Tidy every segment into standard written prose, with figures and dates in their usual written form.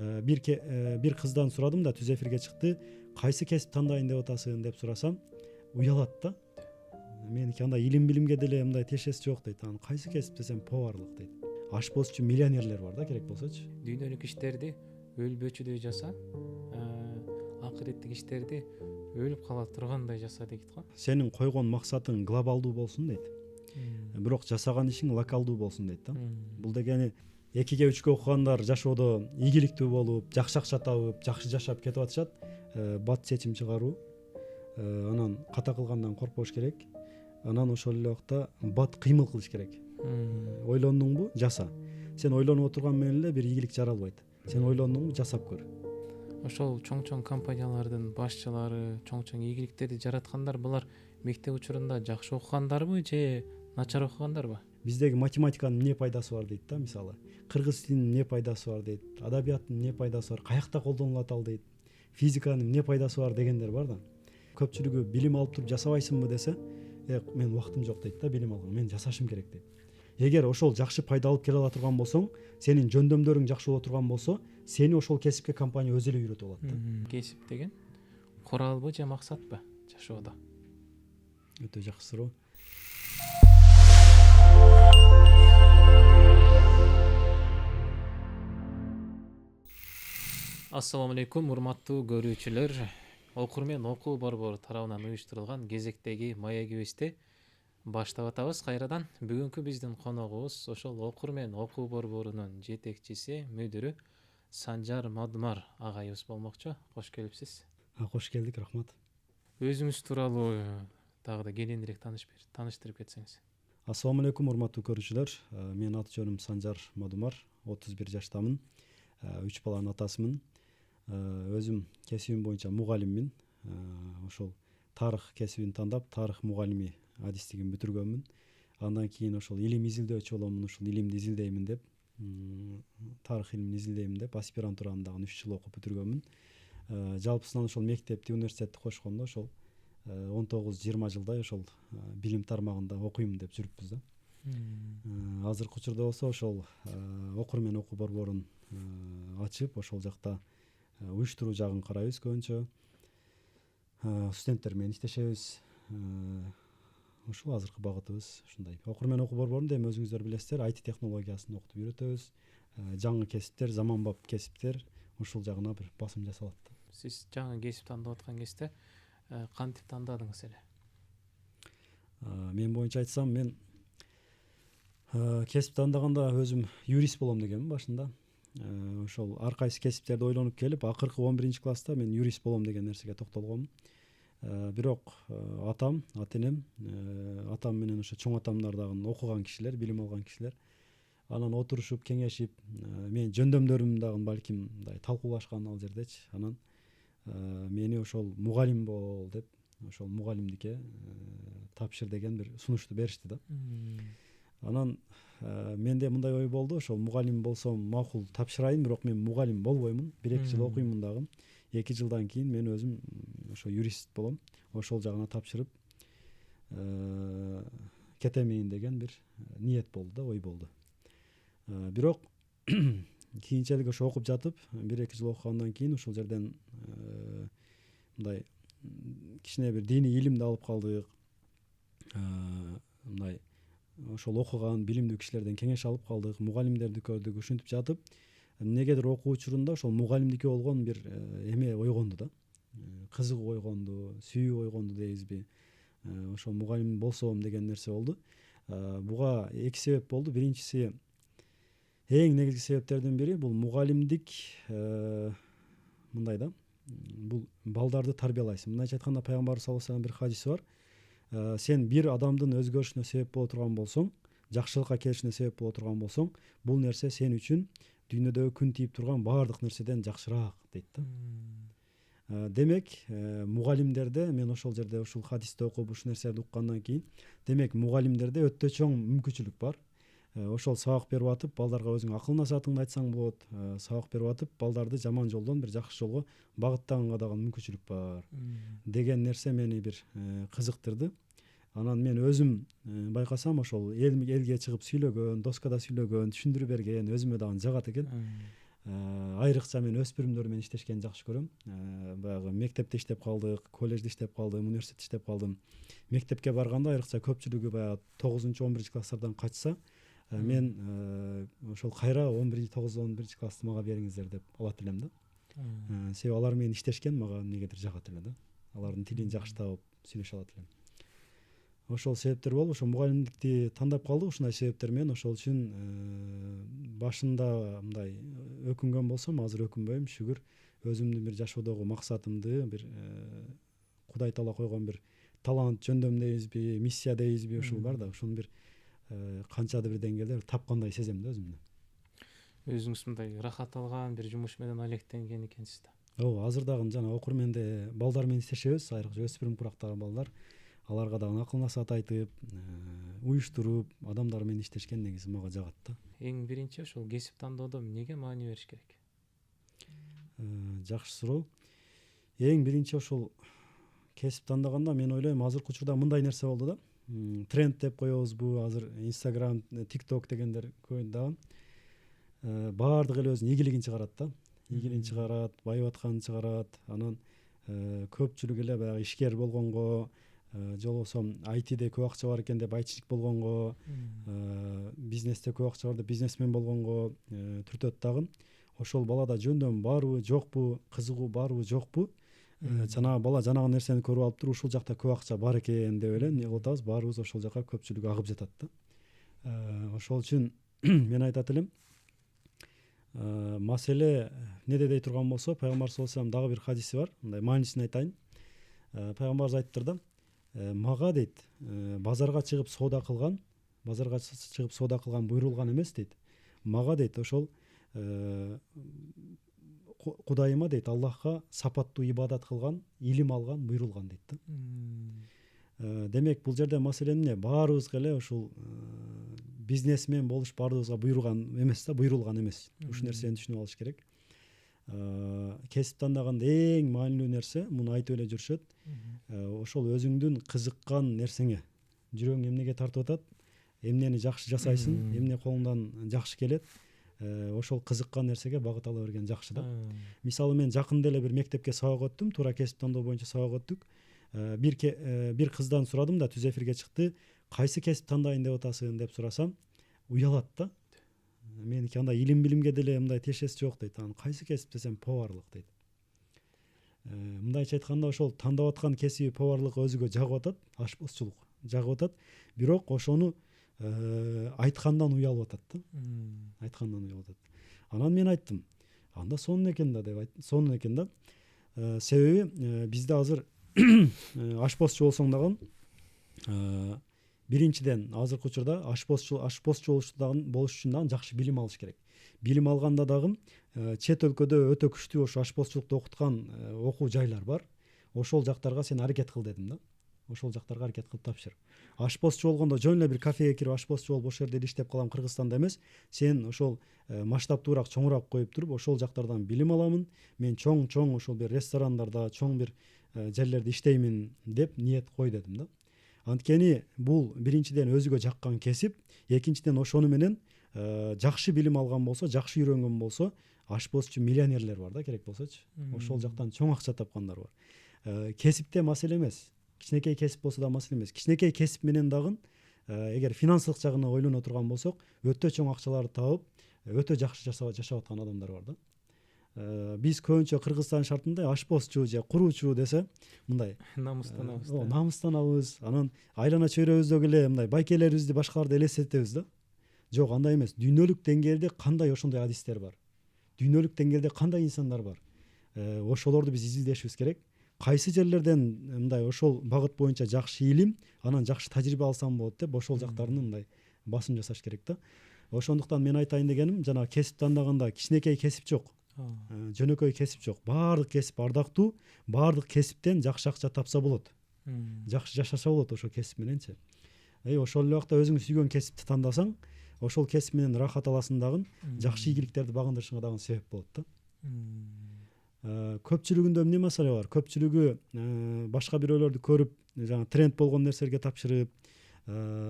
Bir kızdan сурадым да түз эфирге чыкты. Кайсы кесип тандайын деп атасың деп сурасам, уялат да. Меники андай илим билимге деле мындай тиешеси жок дейт. Анан кайсы кесип десем поварлык дейт. Ашпоз миллионерлер бар да керек болсочу. Дүйнөлүк иштерди өлбөчүдөй жаса, акыреттик иштерди өлүп кала тургандай жаса дейт го. Сенин койгон максатың глобалдуу болсун дейт. Бирок жасаган ишиң локалдуу болсун дейт да. Бул дегени 2-ге 3-кө окугандар жашоодо ийгиликтүү болуп, жакшы акча табып, жакшы жашап кетип атышат. Бат чечим чыгаруу, анан ката кылгандан коркпош керек. Анан ошол эле убакта бат кыймыл кылыш керек. Ойлондуңбу? Жаса. Сен ойлонуп отурган менен эле бир ийгилик жаралбайт. Сен ойлондуңбу? Жасап көр. Ошол чоң компаниялардын башчылары, чоң ийгиликтерди жараткандар булар мектеп учурунда жакшы окугандарбы же начар окугандарбы? Биздеги математиканын эмне пайдасы бар дейт да, мисалы. Кыргыз тилинин эмне пайдасы бар дейт. Адабияттын эмне пайдасы бар? Каякта колдонулат ал дейт. Физиканын эмне пайдасы бар дегендер бар да. Көпчүлүгү билим алып туруп жасабайсыңбы десе, мен убактым жок дейт да, билим алган. Мен жасашым керек дейт. Эгер ошол жакшы пайда алып келе ала турган болсоң, сенин жөндөмдөрүң жакшы боло турган болсо, сени ошол кесипке компания өзү эле үйрөтүп алат да. Кесип деген куралбы же максатпы жашоодо? Өтө жакшы суроо. Ассаламу алейкум, урматтуу көрүүчүлөр. Окурмен окуу борбору тарабынан уюштурулган кезектеги маегибизди баштап атабыз кайрадан. Бүгүнкү биздин коногубуз ошол Окурмен окуу борборунун жетекчиси, мүдүрү Санжар Мадумар агайыбыз болмокчу. Кош келипсиз. Кош келдик, рахмат. Өзүңүз тууралуу дагы да кененирээк тааныштырып кетсеңиз. Ассаламу алейкум, урматтуу көрүүчүлөр. Менин аты жөнүм Санжар Мадумар, 31 жаштамын. 3 баланын атасымын. Өзүм кесибим боюнча мугалиммин. Ошол тарых кесибин тандап, тарых мугалими адистигин бүтүргөнмүн. Андан кийин ошол илим изилдөөчү боломун, ошол илимди изилдеймин деп, тарых илимин изилдеймин деп, аспирантураны дагы 3 жыл окуп бүтүргөнмүн. Жалпысынан ошол мектепти, университетти кошкондо ошол 19-20 жылдай ошол билим тармагында окуйм деп жүрүппүз да. Азыркы учурда болсо ошол Окурмен окуу борборун ачып, ошол жакта уюштуруу жагын карайбыз көбүнчө. Студенттер менен иштешебиз. Ушул азыркы багытыбыз ушундай. Окурмен окуу борборунда эми өзүңүздөр билесиздер, IT технологиясын окутуп үйрөтөбүз. Жаңы кесиптер, заманбап кесиптер, ушул жагына бир басым жасалат. Сиз жаңы кесип тандап аткан кезде кантип тандадыңыз эле? Мен боюнча айтсам, мен кесип тандаганда өзүм юрист болом дегенмин башында. Ошол ар кайсы кесиптерди ойлонуп келип, акыркы 11 класста мен юрист болом деген нерсеге токтолгонмун. Бирок атам, атенем, атам менен ошо чоң атамдар дагы окуган кишилер, билим алган кишилер. Анан отурушуп, кеңешип, мен жөндөмдөрүм дагы балким мындай талкуулашкан ал жердечи. Анан мени ошол мугалим бол деп, ошол мугалимдикке тапшыр деген бир сунушту беришти да. Анан менде мындай ой болду, ошол мугалим болсом макул тапшырайын, бирок мен мугалим болбоймун. 1-2 жыл окуймун дагы. 2 жылдан кийин мен өзүм ошо юрист болом. Ошол жагына тапшырып кетемин деген бир ниет болду да, ой болду. Бирок кийинчерээк ошо окуп жатып, 1-2 жыл окугандан кийин ошол жерден мындай кичине бир диний илимди алып калдык. Мындай ошол окуган билимдүү кишилерден кеңеш алып калдык, мугалимдерди көрдүк. Ушинтип жатып, эмнегедир окуу учурунда ошол мугалимдикке болгон бир эме ойгонду да. Кызыгуу ойгонду, сүйүү ойгонду дейбизби? Ошол мугалим болсом деген нерсе болду. Буга 2 себеп болду. Биринчиси, эң негизги себептердин бири бул мугалимдик мындай да. Бул балдарды тарбиялайсың. Мындайча айтканда, пайгамбарыбыз саллаллаху алейхи ва саллям бир хадиси бар. Сен бир адамдын өзгөрүшүнө себеп боло турган болсоң, жакшылыкка келишине себеп боло турган болсоң, бул нерсе сен үчүн дүйнөдөгү күн тийип турган баардык нерседен жакшыраак дейт да. Демек, мугалимдерде, мен ошол жерде ушул хадисти окуп, ушул нерселерди уккандан кийин, демек мугалимдерде өтө чоң мүмкүнчүлүк бар. Ошол сабак берип атып, балдарга өзүң акыл насаатыңды айтсаң болот. Сабак берип атып, балдарды жаман жолдон бир жакшы жолго багыттаганга дагы мүмкүнчүлүк бар деген нерсе мени бир кызыктырды. Анан мен өзүм байкасам, ошол элге чыгып сүйлөгөн, доскада сүйлөгөн, түшүндүрүп берген өзүмө дагы жагат экен. Айрыкча мен өспүрүмдөр менен иштешкенди жакшы көрөм. Баягы мектепте иштеп калдык, коллежде иштеп калдым, университетте иштеп калдым. Мектепке барганда айрыкча көпчүлүгү баягы 9-11 класстардан качса, мен ошол кайра 9-11 классты мага бериңиздер деп алат элем да. Себеби алар менен иштешкен мага эмнегедир жагат эле да. Алардын тилин жакшы табып сүйлөшө алат элем. Ошол себептер болуп, ошо мугалимдикти тандап калдык ушундай себептер менен. Ошол үчүн башында мындай өкүнгөн болсом, азыр өкүнбөйм, шүгүр. Өзүмдүн бир жашоодогу максатымды, бир Кудай таала койгон бир талант, жөндөм дейбизби, миссия дейбизби, ушул бар да, ушуну бир канчадыр бир деңгээлде тапкандай сезем да өзүмдү. Өзүңүз мындай рахат алган бир жумуш менен алектенген экенсиз да. Ооба, азыр дагы жана окурменде балдар менен иштешебиз, айрыкча өспүрүм курактагы балдар. Аларга дагы акыл насаат айтып, уюштуруп, адамдар менен иштешкен негизи мага жагат да. Эң биринчи ошол кесип тандоодо эмнеге маани бериш керек? Жакшы суроо. Эң биринчи ошол кесип тандаганда мен ойлойм, азыркы учурда мындай нерсе болду да. Тренд деп коебузбу, азыр Instagram, TikTok дегендер көбөйдү. Баардык эле өзүнүн ийгилигин чыгарат да. Ийгилигин чыгарат, байып атканын чыгарат. Анан көпчүлүк эле баягы ишкер болгонго, же болбосо ITде көп акча бар экен деп айтчылык болгонго, бизнесте көп акча бар деп бизнесмен болгонго түртөт дагы. Ошол балада жөндөм барбы, жокпу, кызыгуу барбы, жокпу? Жанагы бала жанагы нерсени көрүп алып туруп, ушул жакта көп акча бар экен деп эле эмне кылып атабыз? Баарыбыз ошол жака көпчүлүк агып жатат да. Ошол үчүн мен айтат элем, маселе эмнеде дей турган болсо, пайгамбар саллаллаху алейхи вассалам дагы бир хадиси бар. Мындай маанисин айтайын. Пайгамбарыбыз айтыптыр да, мага дейт, базарга чыгып соода кылган буйрулган эмес дейт. Мага дейт ошол Кудайыма дейт, Аллахка сапаттуу ибадат кылган, илим алган буйрулган дейт да. Демек бул жерде маселе эмне? Баарыбызга эле ушул бизнесмен болуш баарыбызга буйруган эмес да, буйрулган эмес. Ушул нерсени түшүнүп алыш керек. Кесип тандаганда эң маанилүү нерсе, муну айтып эле жүрүшөт. Ошол өзүңдүн кызыккан нерсеңе, жүрөгүң эмнеге тартып атат, эмнени жакшы жасайсың, эмне колуңдан жакшы келет, ошол кызыккан нерсеге багыт ала берген жакшы да. Мисалы мен жакында эле бир мектепке сабак өттүм, туура кесип тандоо боюнча сабак өттүк. Бир кыздан сурадым да, түз эфирге чыкты. Кайсы кесип тандайын деп атасың деп сурасам, уялат да. Меники андай илим билимге деле мындай тиешеси жок дейт. Анан кайсы кесип десем, поварлык дейт. Мындайча айтканда, ошол тандап аткан кесиби поварлык өзүгө жагып атат, ашпозчулук жагып атат, бирок ошону айткандан уялып атат да. Айткандан уялып атат. Анан мен айттым, анда сонун экен да деп айттым. Сонун экен да. Себеби бизде азыр ашпозчу болсоң дагы, биринчиден азыркы учурда ашпозчу болуш үчүн дагы жакшы билим алыш керек. Билим алганда дагы чет өлкөдө өтө күчтүү ошо ашпозчулукту окуткан окуу жайлар бар. Ошол жактарга сен аракет кыл дедим да. Ошол жактарга аракет кылып тапшыр. Ашпозчу болгондо жөн эле бир кафеге кирип ашпозчу болуп ошол жерде иштеп калам Кыргызстанда эмес. Сен ошол масштабтуураак, чоңураак коюп туруп, ошол жактардан билим аламын. Мен чоң ошол бир ресторандарда, чоң бир жерлерде иштеймин деп ниет кой дедим да. Анткени бул биринчиден өзүгө жаккан кесип, экинчиден ошону менен жакшы билим алган болсо, жакшы үйрөнгөн болсо, ашпозчу миллионерлер бар да, керек болсочу. Ошол жактан чоң акча тапкандар бар. Кесипте маселе эмес. Кичинекей кесип болсо да маселе эмес. Кичинекей кесип менен дагы эгер финансылык жагына ойлоно турган болсок, өтө чоң акчаларды табып, өтө жакшы жашап аткан адамдар бар да. Биз көбүнчө Кыргызстан шартында ашпозчу же куруучу десе мындай намыстанабыз. Намыстанабыз. Анан айлана чөйрөбүздөгү эле мындай байкелерибизди башкаларды элестетебиз да. Жок, андай эмес. Дүйнөлүк деңгээлде кандай ошондой адистер бар? Дүйнөлүк деңгээлде кандай инсандар бар? Ошолорду биз изилдешибиз керек. Кайсы жерлерден мындай ошол багыт боюнча жакшы илим, анан жакшы тажрыйба алсам болот деп ошол жактарын мындай басым жасаш керек да. Ошондуктан мен айтайын дегеним, жана кесип тандаганда кичинекей кесип жок. Жөнөкөй кесип жок. Баардык кесип ардактуу, баардык кесиптен жакшы акча тапса болот. Жакшы жашаса болот ошол кесип мененчи. Ошол эле убакта өзүң сүйгөн кесипти тандасаң, ошол кесип менен рахат аласың дагы, жакшы ийгиликтерди багындырышыңа дагы себеп болот да. Көпчүлүгүндө эмне маселе бар? Көпчүлүгү башка бирөөлөрдү көрүп, жана тренд болгон нерселерге тапшырып,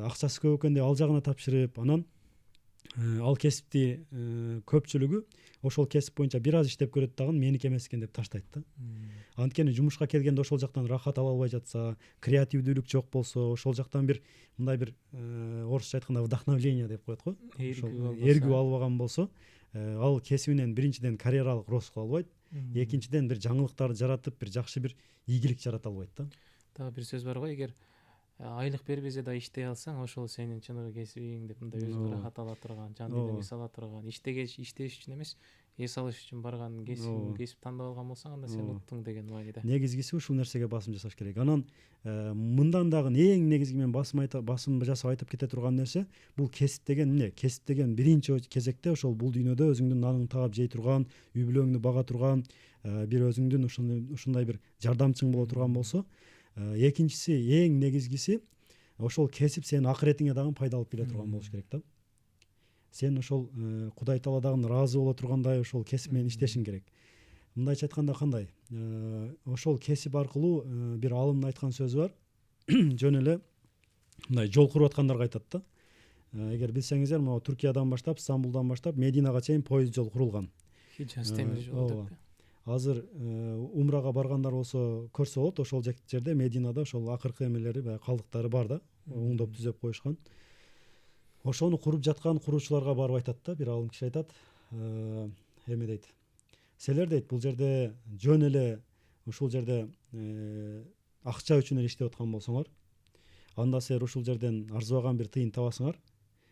акчасы көп экен деп ал жагына тапшырып, анан ал кесипти көпчүлүгү ошол кесип боюнча бир аз иштеп көрөт дагы меники эмес экен деп таштайт да. Анткени жумушка келгенде ошол жактан рахат ала албай жатса, креативдүүлүк жок болсо, ошол жактан бир мындай бир орусча айтканда вдохновление деп коет го. Эргүү албаган болсо, ал кесибинен биринчиден карьералык рост кыла албайт, экинчиден бир жаңылыктарды жаратып, бир жакшы бир ийгилик жарата албайт да. Дагы бир сөз бар го, эгер айлык бербесе да иштей алсаң, ошол сенин чыныгы кесибиң деп, мындай өзүңө рахат ала турган, жан дүйнөңө эс ала турган, иштеш үчүн эмес, эс алыш үчүн барган кесип тандап алган болсаң, анда сен уттуң деген мааниде. Негизгиси ушул нерсеге басым жасаш керек. Анан мындан дагы эң негизги мен басым жасап айтып кете турган нерсе, бул кесип деген эмне? Кесип деген биринчи кезекте ошол бул дүйнөдө өзүңдүн наныңды таап жей турган, үй бүлөңдү бага турган, бир өзүңдүн ушундай бир жардамчың боло турган болсо, экинчиси эң негизгиси ошол кесип сенин акыретиңе дагы пайда алып келе турган болуш керек да. Сен ошол Кудай Таала дагы ыраазы боло тургандай ошол кесип менен иштешиң керек. Мындайча айтканда кандай? Ошол кесип аркылуу бир алымдын айткан сөзү бар. Жөн эле мындай жол куруп аткандарга айтат да. Эгер билсеңиздер, могу Түркиядан баштап, Стамбулдан баштап Мединага чейин поезд жол курулган. Хижаз темир жол деп. Азыр умрага баргандар болсо көрсө болот, ошол жерде Мединада ошол акыркы эмелери, баягы калдыктары бар да, оңдоп түзөп коюшкан. Ошону куруп жаткан куруучуларга барып айтат да, бир алым киши айтат, эме дейт. Силер дейт, бул жерде жөн эле ушул жерде акча үчүн эле иштеп аткан болсоңор, анда силер ушул жерден арзыбаган бир тыйын табасыңар.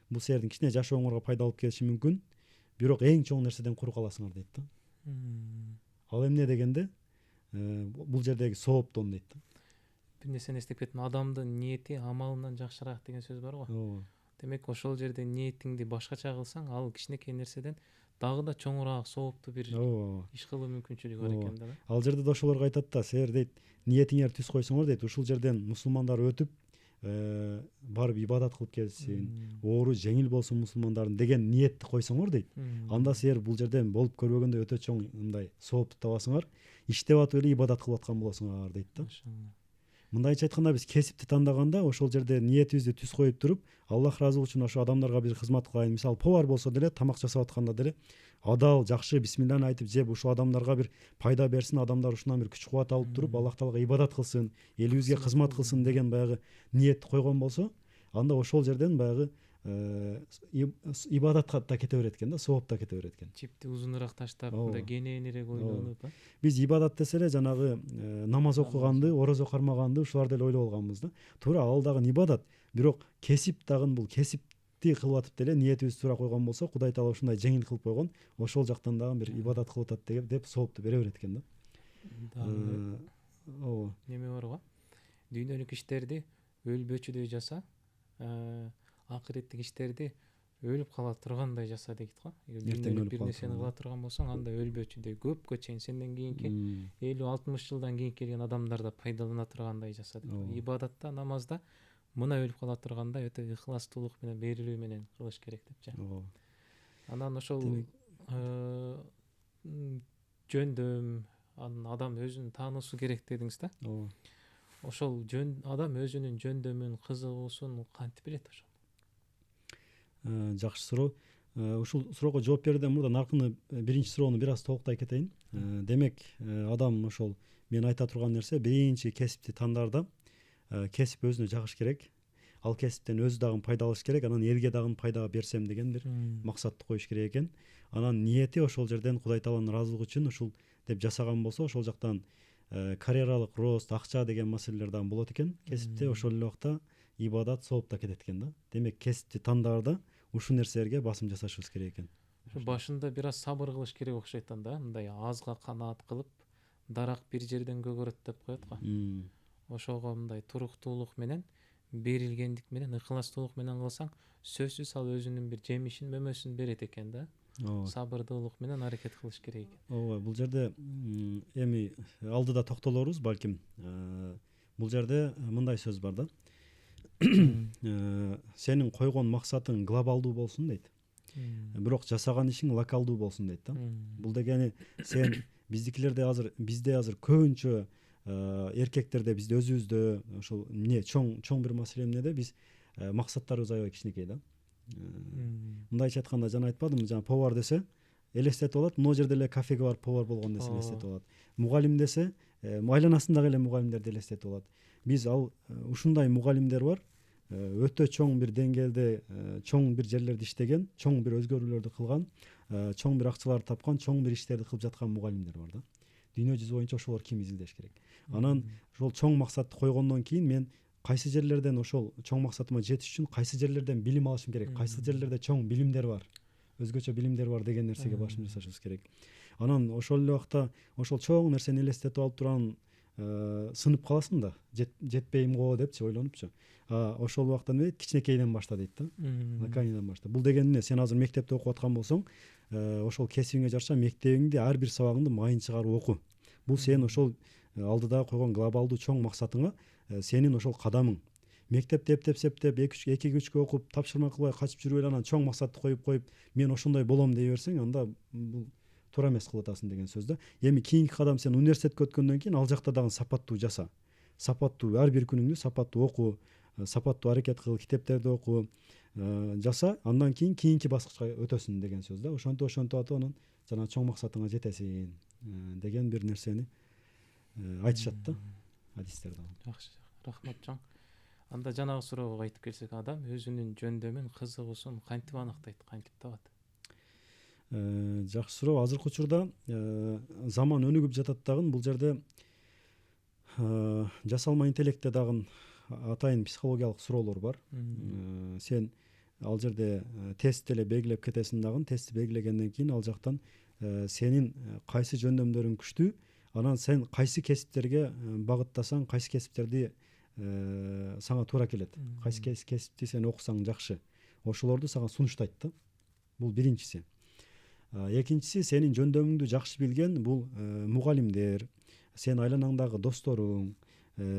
Бул силердин кичине жашооңорго пайда алып келиши мүмкүн, бирок эң чоң нерседен куру каласыңар дейт да. Ал эмне дегенде, бул жердеги сооптон дейт да. Бир нерсени эстеп кеттим, адамдын ниети амалынан жакшыраак деген сөз бар го. Демек ошол жерде ниетиңди башкача кылсаң, ал кичинекей нерседен дагы да чоңураак сооптуу бир иш кылуу мүмкүнчүлүгү бар экен да. Ал жерде да ошолорго айтат да, силер дейт, ниетиңер түз койсоңор дейт, ушул жерден мусулмандар өтүп барып ибадат кылып келсин, оору жеңил болсун мусулмандардын деген ниетти койсоңор дейт, анда силер бул жерден болуп көрбөгөндө өтө чоң мындай соопту табасыңар, иштеп атып эле ибадат кылып аткан болосуңар дейт да. Мындайча айтканда, биз кесипти тандаганда ошол жерде ниетибизди түз коюп туруп, Аллах ыраазылык үчүн ошо адамдарга бир кызмат кылайын, мисалы повар болсо деле, тамак жасап атканда деле адал, жакшы бисмилланы айтып жеп, ушул адамдарга бир пайда берсин, адамдар ушунан бир күч кубат алып туруп, Аллах Таалага ибадат кылсын, элибизге кызмат кылсын деген баягы ниетти койгон болсо, анда ошол жерден баягы ибадатка да кете берет экен да, сооп да кете берет экен. Чипти узунураак таштап, мындай кененирээк ойлонуп, биз ибадат десе эле жанагы намаз окуганды, орозо кармаганды ушуларды эле ойлоп алганбыз да. Туура, ал дагы ибадат, бирок кесип дагы бул кесипти кылып атып деле ниетибизди туура койгон болсо, Кудай Таала ушундай жеңил кылып койгон, ошол жактан дагы бир ибадат кылып атат деп соопту бере берет экен да. Неме бар го? Дүйнөлүк иштерди өлбөчүдөй жаса, акыреттик иштерди өлүп кала тургандай жаса дейт го. Эгер бир нерсени кыла турган болсоң, анда өлбөчүдөй көпкө чейин сенден кийинки 50-60 жылдан кийин келген адамдар да пайдалана тургандай жаса дейт. Ибадатта, намазда мына өлүп кала тургандай өтө ыхластуулук менен, берилүү менен кылыш керек депчи. Анан ошол жөндөм, адам өзүн таануусу керек дедиңиз да. Ошол адам өзүнүн жөндөмүн, кызыгуусун кантип билет ошо? Жакшы суроо. Ушул суроого жооп берүүдөн мурда наркыны биринчи суроону бир аз толуктай кетейин. Демек, адам ошол мен айта турган нерсе, биринчи кесипти тандарда кесип өзүнө жагыш керек. Ал кесиптен өзү дагы пайда алыш керек, анан элге дагы пайда берсем деген бир максатты коюш керек экен. Анан ниети ошол жерден Кудай Тааланын ыраазылыгы үчүн ушул деп жасаган болсо, ошол жактан карьералык рост, акча деген маселелер дагы болот экен. Кесипте ошол эле убакта ибадат, сооп да кетет экен да. Демек, кесипти тандаарда ушул нерселерге басым жасашыбыз керек экен. Башында бир аз сабыр кылыш керек окшойт анда, мындай азга канаат кылып, дарак бир жерден көгөрөт деп коет го. Ошого мындай туруктуулук менен, берилгендик менен, ыхластуулук менен кылсаң, сөзсүз ал өзүнүн бир жемишин, мөмөсүн берет экен да. Сабырдуулук менен аракет кылыш керек экен. Ооба, бул жерде эми алдыда токтолорбуз балким. Бул жерде мындай сөз бар да. Сенин койгон максатың глобалдуу болсун дейт. Бирок жасаган ишиң локалдуу болсун дейт да. Бул дегени сен бизде азыр көбүнчө эркектерде, бизде өзүбүздө ошол эмне чоң бир маселе эмнеде, биз максаттарыбыз аябай кичинекей да. мындайча айтканда жана айтпадымбы, жана повар десе элестетип алат, могу жерде эле кафеге барып повар болгон десе элестетип алат. Мугалим десе айланасындагы эле мугалимдерди элестетип алат. Биз ал ушундай мугалимдер бар, өтө чоң бир деңгээлде, чоң бир жерлерде иштеген, чоң бир өзгөрүүлөрдү кылган, чоң бир акчаларды тапкан, чоң бир иштерди кылып жаткан мугалимдер бар да. Дүйнө жүзү боюнча ошолор ким изилдеш керек. Анан ошол чоң максатты койгондон кийин мен кайсы жерлерден ошол чоң максатыма жетиш үчүн кайсы жерлерден билим алышым керек, кайсы жерлерде чоң билимдер бар, өзгөчө билимдер бар деген нерсеге башым жасашыбыз керек. Анан ошол эле убакта ошол чоң нерсени элестетип алып турган сынып каласың да, жетпейм го депчи ойлонупчу. Ошол убакта эмне дейт, кичинекейден башта дейт да, наканиден башта. Бул деген эмне? Сен азыр мектепте окуп аткан болсоң, ошол кесибиңе жараша мектебиңди ар бир сабагыңды майын чыгарып оку. Бул сен ошол алдыда койгон глобалдуу чоң максатыңа сенин ошол кадамың. Мектепте эптеп 2-3 окуп, тапшырма кылбай качып жүрүп эле анан чоң максатты коюп, мен ошондой болом дей берсең, анда бул туура эмес кылып атасың деген сөз да. Эми кийинки кадам, сен университетке өткөндөн кийин ал жакта дагы сапаттуу жаса. Сапаттуу ар бир күнүңдү сапаттуу оку, сапаттуу аракет кыл, китептерди оку, жаса, андан кийин кийинки баскычка өтөсүн деген сөз да. Ошентип атып анан жана чоң максатыңа жетесиң деген бир нерсени айтышат да адистерде. Жакшы, рахмат чоң. Анда жанагы суроого кайтып келсек, адам өзүнүн жөндөмүн, кызыгуусун кантип аныктайт, кантип табат? Жакшы суроо. Азыркы учурда заман өнүгүп жатат дагы, бул жерде жасалма интеллектте дагы атайын психологиялык суроолор бар. Сен ал жерде тест эле белгилеп кетесиң дагы, тестти белгилегенден кийин ал жактан сенин кайсы жөндөмдөрүң күчтүү, анан сен кайсы кесиптерге багыттасаң, кайсы кесиптерди сага туура келет, кайсы кесипти сен окусаң жакшы, ошолорду сага сунуштайт да. Бул биринчиси. Экинчиси, сенин жөндөмүңдү жакшы билген бул мугалимдер, сен айланаңдагы досторуң,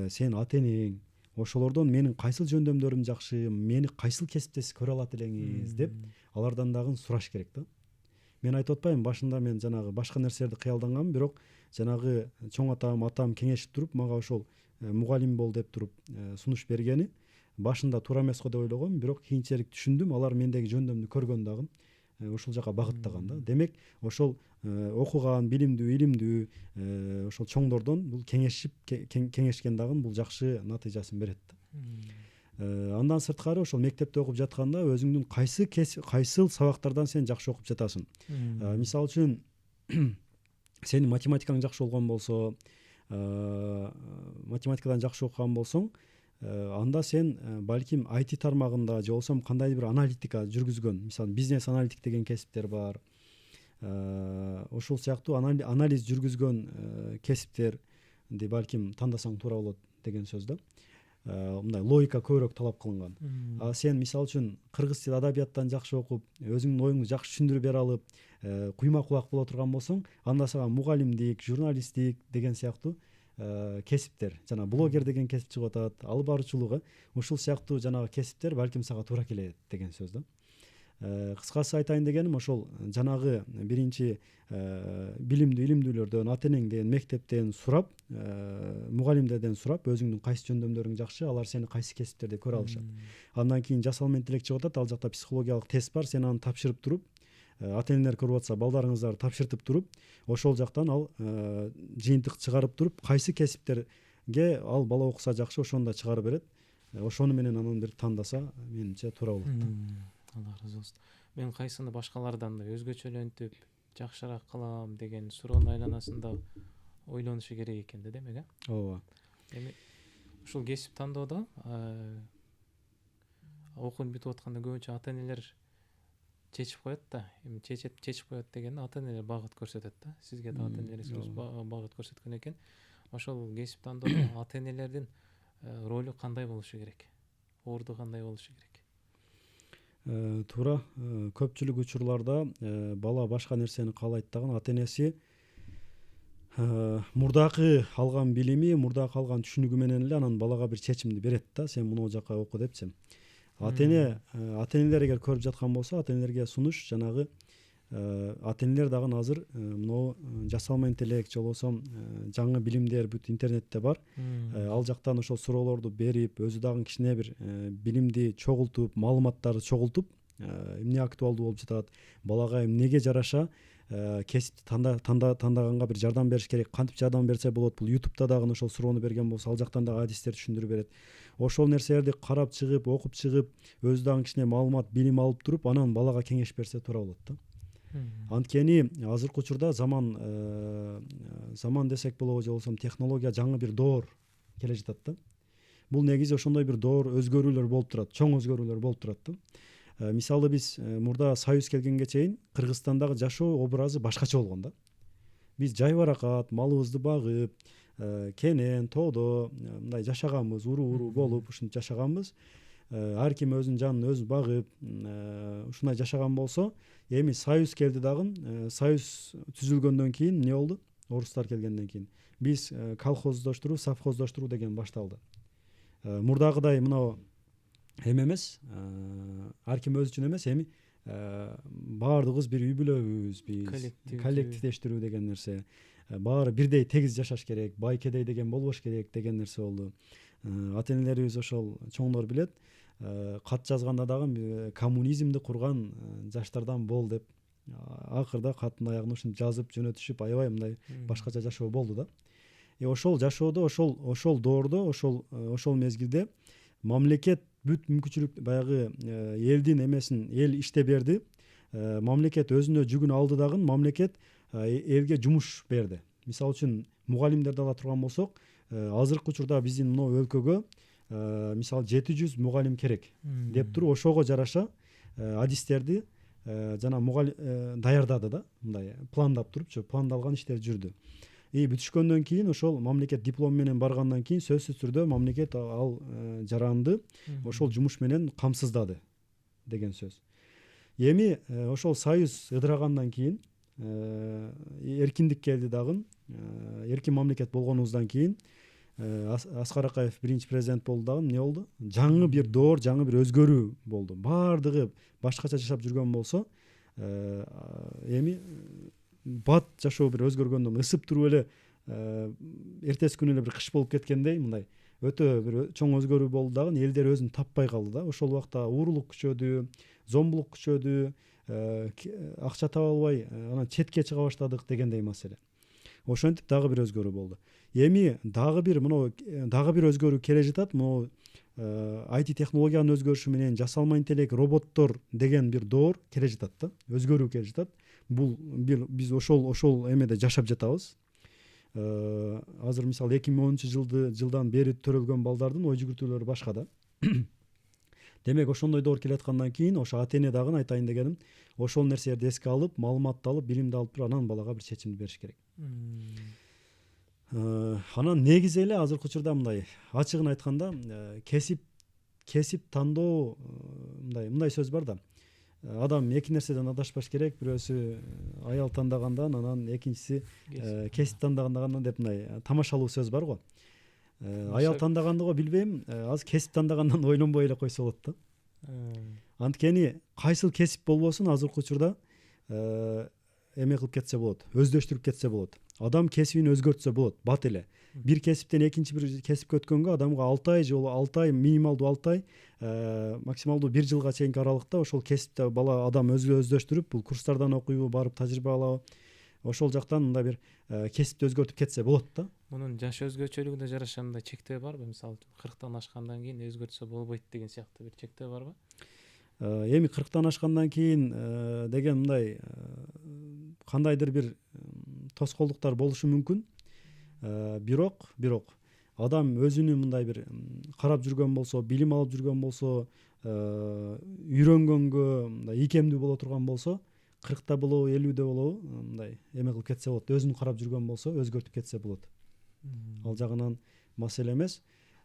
сен ата-энең, ошолордон менин кайсыл жөндөмдөрүм жакшы, мени кайсыл кесипте сиз көрө алат элеңиз деп алардан дагы сураш керек да. Мен айтып атпаймынбы, башында мен жанагы башка нерселерди кыялданганмын, бирок жанагы чоң атам кеңешип туруп мага ошол мугалим бол деп туруп сунуш бергени башында туура эмес го деп ойлогом, бирок кийинчерээк түшүндүм, алар мендеги жөндөмдү көргөн дагы ошол жака багыттаган да. Демек ошол окуган, билимдүү, илимдүү ошол чоңдордон бул кеңешкен дагы бул жакшы натыйжасын берет да. Андан сырткары ошол мектепте окуп жатканда өзүңдүн кайсыл сабактардан сен жакшы окуп жатасың. Мисалы үчүн сенин математикаң жакшы болгон болсо, математикадан жакшы окуган болсоң, анда сен балким IT тармагында же болбосо кандайдыр бир аналитика жүргүзгөн, мисалы бизнес аналитик деген кесиптер бар. Ошол сыяктуу анализ жүргүзгөн кесиптерди балким тандасаң туура болот деген сөз да. Мындай логика көбүрөөк талап кылынган. Сен мисалы үчүн кыргыз тил адабияттан жакшы окуп, өзүңдүн оюңду жакшы түшүндүрүп бере алып, куйма кубак боло турган болсоң, анда сага мугалимдик, журналисттик деген сыяктуу кесиптер, жана блогер деген кесип чыгып атат, алып баруучулук, ушул сыяктуу жанагы кесиптер балким сага туура келет деген сөз да. Кыскасы айтайын дегеним, ошол жанагы биринчи билимдүү илимдүүлөрдөн, ата-энеңден, мектептен сурап, мугалимдерден сурап, өзүңдүн кайсы жөндөмдөрүң жакшы, алар сени кайсы кесиптерде көрө алышат. Андан кийин жасалма интеллект чыгып атат, ал жакта психологиялык тест бар, сен аны тапшырып туруп, ата-энелер көрүп атса, балдарыңыздарды тапшыртып туруп, ошол жактан ал жыйынтык чыгарып туруп, кайсы кесиптерге ал бала окуса жакшы, ошону да чыгарып берет. Ошону менен анан бир тандаса, менимче туура болот. Алла разы болсун. Мен кайсыны башкалардан да өзгөчөлөнтүп жакшыраак кылам деген суроонун айланасында ойлонушу керек экен да, демек, Ооба. Эми ушул кесип тандоодо окууну бүтүп атканда көбүнчө ата-энелер чечип коет да. Эми чечип коет дегенде ата-энелер багыт көрсөтөт да. Сизге да ата-энелериңиз багыт көрсөткөн экен. Ошол кесип тандоодо ата-энелердин ролу кандай болушу керек? Орду кандай болушу керек? Туура, көпчүлүк учурларда бала башка нерсени каалайт дагы, ата-энеси мурдакы алган билими, мурдакы алган түшүнүгү менен эле анан балага бир чечимди берет да, сен муну жака оку депчи. Ата-энелер эгер көрүп жаткан болсо, ата-энелерге сунуш жанагы ата-энелер дагы азыр мынау жасалма интеллект же болбосо жаңы билимдер бүт интернетте бар. Ал жактан ошол суроолорду берип, өзү дагы кичине бир билимди чогултуп, маалыматтарды чогултуп, эмне актуалдуу болуп жатат, балага эмнеге жараша кесипти тандаганга бир жардам бериш керек, кантип жардам берсе болот. Бул ютубта дагы ошол суроону берген болсо ал жактан дагы адистерди түшүндүрүп берет. Ошол нерселерди карап чыгып, окуп чыгып, өзү дагы кичине маалымат, билим алып туруп, анан балага кеңеш берсе туура болот да. Анткени азыркы учурда заман десек болобу, же болбосо технология жаңы бир доор келе жатат да. Бул негизи ошондой бир доор өзгөрүүлөр болуп турат, чоң өзгөрүүлөр болуп турат да. Мисалы биз мурда Союз келгенге чейин Кыргызстандагы жашоо образы башкача болгон да. Биз жайбаракат, малыбызды багып, кенен, тоодо мындай жашаганбыз, уруу болуп ушинтип жашаганбыз. Ар ким өзүнүн жанын өзү багып, ушундай жашаган болсо, эми Союз келди дагы. Союз түзүлгөндөн кийин эмне болду? Орустар келгенден кийин биз колхоздоштуруу, совхоздоштуруу деген башталды. Мурдагыдай мына эме эмес, ар ким өзү үчүн эмес, эми баардыгыбыз бир үй бүлөбүз, биз коллективдештирүү деген нерсе, баары бирдей тегиз жашаш керек, бай кедей деген болбош керек деген нерсе болду. Ата энелерибиз ошол чоңдор билет, кат жазганда дагы коммунизмди курган жаштардан бол деп, акырда каттын аягына ушинтип жазып жөнөтүшүп, аябай мындай башкача жашоо болду да. Ошол жашоодо, ошол доордо, ошол мезгилде мамлекет бүт мүмкүнчүлүк, баягы элдин эмесин эл иштеп берди. Мамлекет өзүнө жүгүн алды дагы, мамлекет элге жумуш берди. Мисалы үчүн мугалимдерди ала турган болсок, азыркы учурда биздин мына өлкөгө мисалы 700 мугалим керек деп туруп, ошого жараша адистерди жана даярдады да, мындай пландап турупчу, пландалган иштер жүрдү. Бүтүшкөндөн кийин ошол мамлекет диплом менен баргандан кийин сөзсүз түрдө мамлекет ал жаранды ошол жумуш менен камсыздады деген сөз. Эми ошол союз ыдырагандан кийин эркиндик келди дагы. Эркин мамлекет болгонубуздан кийин Аскар Акаев биринчи президент болду дагы, эмне болду? Жаңы бир доор, жаңы бир өзгөрүү болду. Баардыгы башкача жашап жүргөн болсо, эми бат жашоо бир өзгөргөндөн, ысып туруп эле эртеси күнү эле бир кыш болуп кеткендей, мындай өтө бир чоң өзгөрүү болду дагы. Элдер өзүн таппай калды да. Ошол убакта уурулук күчөдү, зомбулук күчөдү, акча таба албай анан четке чыга баштадык дегендей маселе. Ошентип дагы бир өзгөрүү болду. Эми дагы бир өзгөрүү келе жатат. Могу IT технологиянын өзгөрүшү менен жасалма интеллект, роботтор деген бир доор келе жатат да. Өзгөрүү келе жатат. Бул биз ошол эмеде жашап жатабыз. Азыр мисалы 2010 жылдан бери төрөлгөн балдардын ой жүгүртүүлөрү башка да. Демек ошондой доор келаткандан кийин ошо ата эне дагы айтайын дегеним, ошол нерселерди эске алып, маалыматты алып, билимди алып туруп, анан балага бир чечимди бериш керек. Анан негизи эле азыркы учурда мындай ачыгын айтканда кесип тандоо, мындай сөз бар да. Адам эки нерседен адашпаш керек. Бирөөсү аял тандагандан, анан экинчиси кесип тандагандан деп мындай тамашалуу сөз бар го. Аял тандагандыгы билбейм, азыр кесип тандагандан ойлонбой эле койсо болот да. Анткени кайсыл кесип болбосун азыркы учурда эме кылып кетсе болот, өздөштүрүп кетсе болот. Адам кесибин өзгөртсө болот, бат эле. Бир кесиптен экинчи бир кесипке өткөнгө адамга 6 ай же 6 ай, минималдуу 6 ай, максималдуу 1 жылга чейинки аралыкта ошол кесипте бала адам өздөштүрүп, бул курстардан окуйбу, барып тажрыйба алабы, ошол жактан мындай бир кесипти өзгөртүп кетсе болот да. Мунун жаш өзгөчөлүгүнө жараша мындай чектөө барбы? Мисалы 40тан ашкандан кийин өзгөртсө болбойт деген сыяктуу бир чектөө барбы? Эми 40тан ашкандан кийин деген мындай кандайдыр бир тоскоолдуктар болушу мүмкүн. Бирок адам өзүнү мындай бир карап жүргөн болсо, билим алып жүргөн болсо, үйрөнгөнгө мындай ийкемдүү боло турган болсо, 40та болобу, 50дө болобу, мындай эме кылып кетсе болот. Өзүн карап жүргөн болсо, өзгөртүп кетсе болот. Ал жагынан маселе эмес.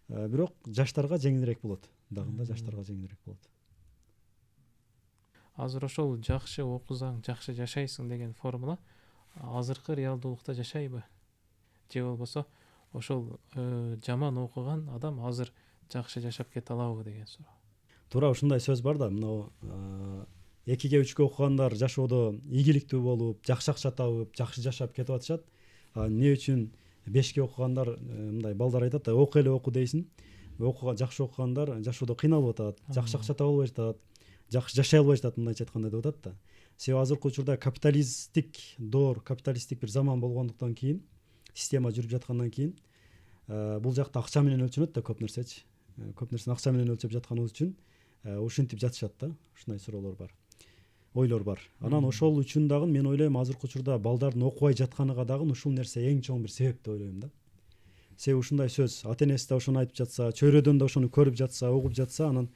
Бирок жаштарга жеңилирээк болот. Дагында жаштарга жеңилирээк болот. Азыр ошол жакшы окусаң, жакшы жашайсың деген формула азыркы реалдуулукта жашайбы? Же болбосо ошол жаман окуган адам азыр жакшы жашап кете алабы деген суроо. Туура ушундай сөз бар да, мына 2-3 окугандар жашоодо ийгиликтүү болуп, жакшы акча табып, жакшы жашап кетип атышат. Эмне үчүн 5 окугандар, мындай балдар айтат да, оку эле оку дейсиң. Жакшы окугандар жашоодо кыйналып атат, жакшы акча таба албай жатат. жакшы жашай албай жатат, мындайча айтканда деп атат да. Себеби азыркы учурда капиталисттик доор, капиталисттик бир заман болгондуктан кийин, система жүрүп жаткандан кийин бул жакта акча менен өлчөнөт да көп нерсечи. Көп нерсени акча менен өлчөп жатканыбыз үчүн ушинтип жатышат да. Ушундай суроолор бар, ойлор бар. Анан ошол үчүн дагы мен ойлойм азыркы учурда балдардын окубай жатканыга дагы ушул нерсе эң чоң бир себеп деп ойлойм да. Себеби ушундай сөз ата энеси да ошону айтып жатса, чөйрөдөн да ошону көрүп жатса, угуп жатса, анан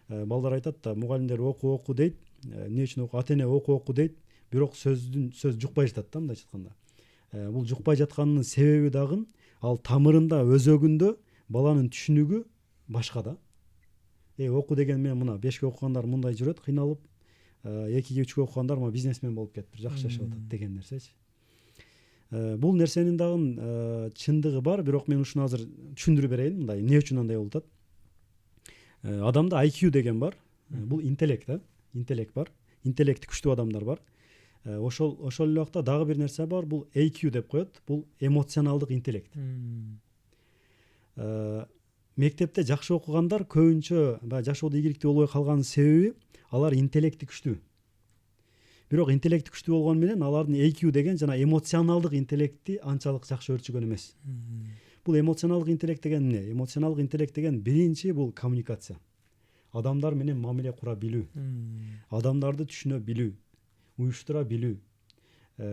балдар айтат да, мугалимдер оку дейт. Эмне үчүн оку? Ата эне оку дейт, бирок сөз жукпай жатат да, мындайча айтканда. Бул жукпай жатканынын себеби дагы ал тамырында, өзөгүндө баланын түшүнүгү башка да. Оку деген мен мына 5ке окугандар мындай жүрөт, кыйналып, 2ге 3ке окугандар мына бизнесмен болуп кетиптир, жакшы жашап атат деген нерсечи. Бул нерсенин дагы чындыгы бар, бирок мен ушуну азыр түшүндүрүп берейин, мындай эмне үчүн андай болуп атат. Адамда IQ деген бар. Бул интеллект да. Интеллект бар. Интеллекти күчтүү адамдар бар. Ошол эле убакта дагы бир нерсе бар, бул EQ деп коет. Бул эмоционалдык интеллект. Мектепте жакшы окугандар көбүнчө баягы жашоодо ийгиликтүү болбой калганын себеби алар интеллекти күчтүү. Бирок интеллекти күчтүү болгону менен алардын EQ деген жана эмоционалдык интеллекти анчалык жакшы өрчүгөн эмес. Бул эмоционалдык интеллект деген эмне? Эмоционалдык интеллект деген биринчи бул коммуникация. Адамдар менен мамиле кура билүү. Адамдарды түшүнө билүү, уюштура билүү.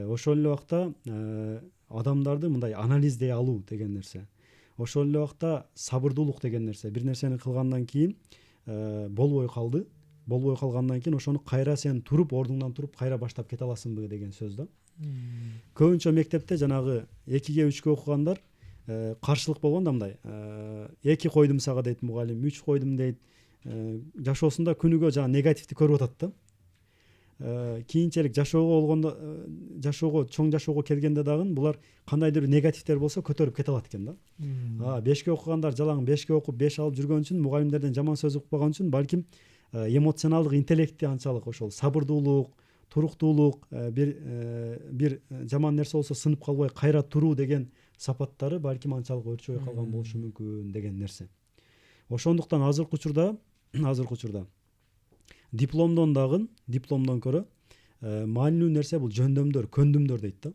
Ошол эле убакта адамдарды мындай анализдей алуу деген нерсе. Ошол эле убакта сабырдуулук деген нерсе. Бир нерсени кылгандан кийин болбой калды. Болбой калгандан кийин ошону кайра сен туруп, ордуңдан туруп кайра баштап кете аласыңбы деген сөз да. Көбүнчө мектепте жанагы 2ге 3ке окугандар каршылык болгон да, мындай 2 койдум сага дейт мугалим, 3 койдум дейт. Жашоосунда күнүгө жана негативди көрүп атат да. Кийинчерээк жашоого чоң жашоого келгенде дагы булар кандайдыр негативдер болсо көтөрүп кете алат экен да. 5ке окугандар жалаң 5ке окуп 5 алып жүргөн үчүн, мугалимдерден жаман сөз укпаган үчүн балким эмоционалдык интеллекти анчалык ошол сабырдуулук, туруктуулук, бир жаман нерсе болсо сынып калбай кайра туруу деген сапаттары балким анчалык өрчөбөй калган болушу мүмкүн деген нерсе. Ошондуктан азыркы учурда дипломдон көрө маанилүү нерсе бул жөндөмдөр, көндүмдөр дейт да.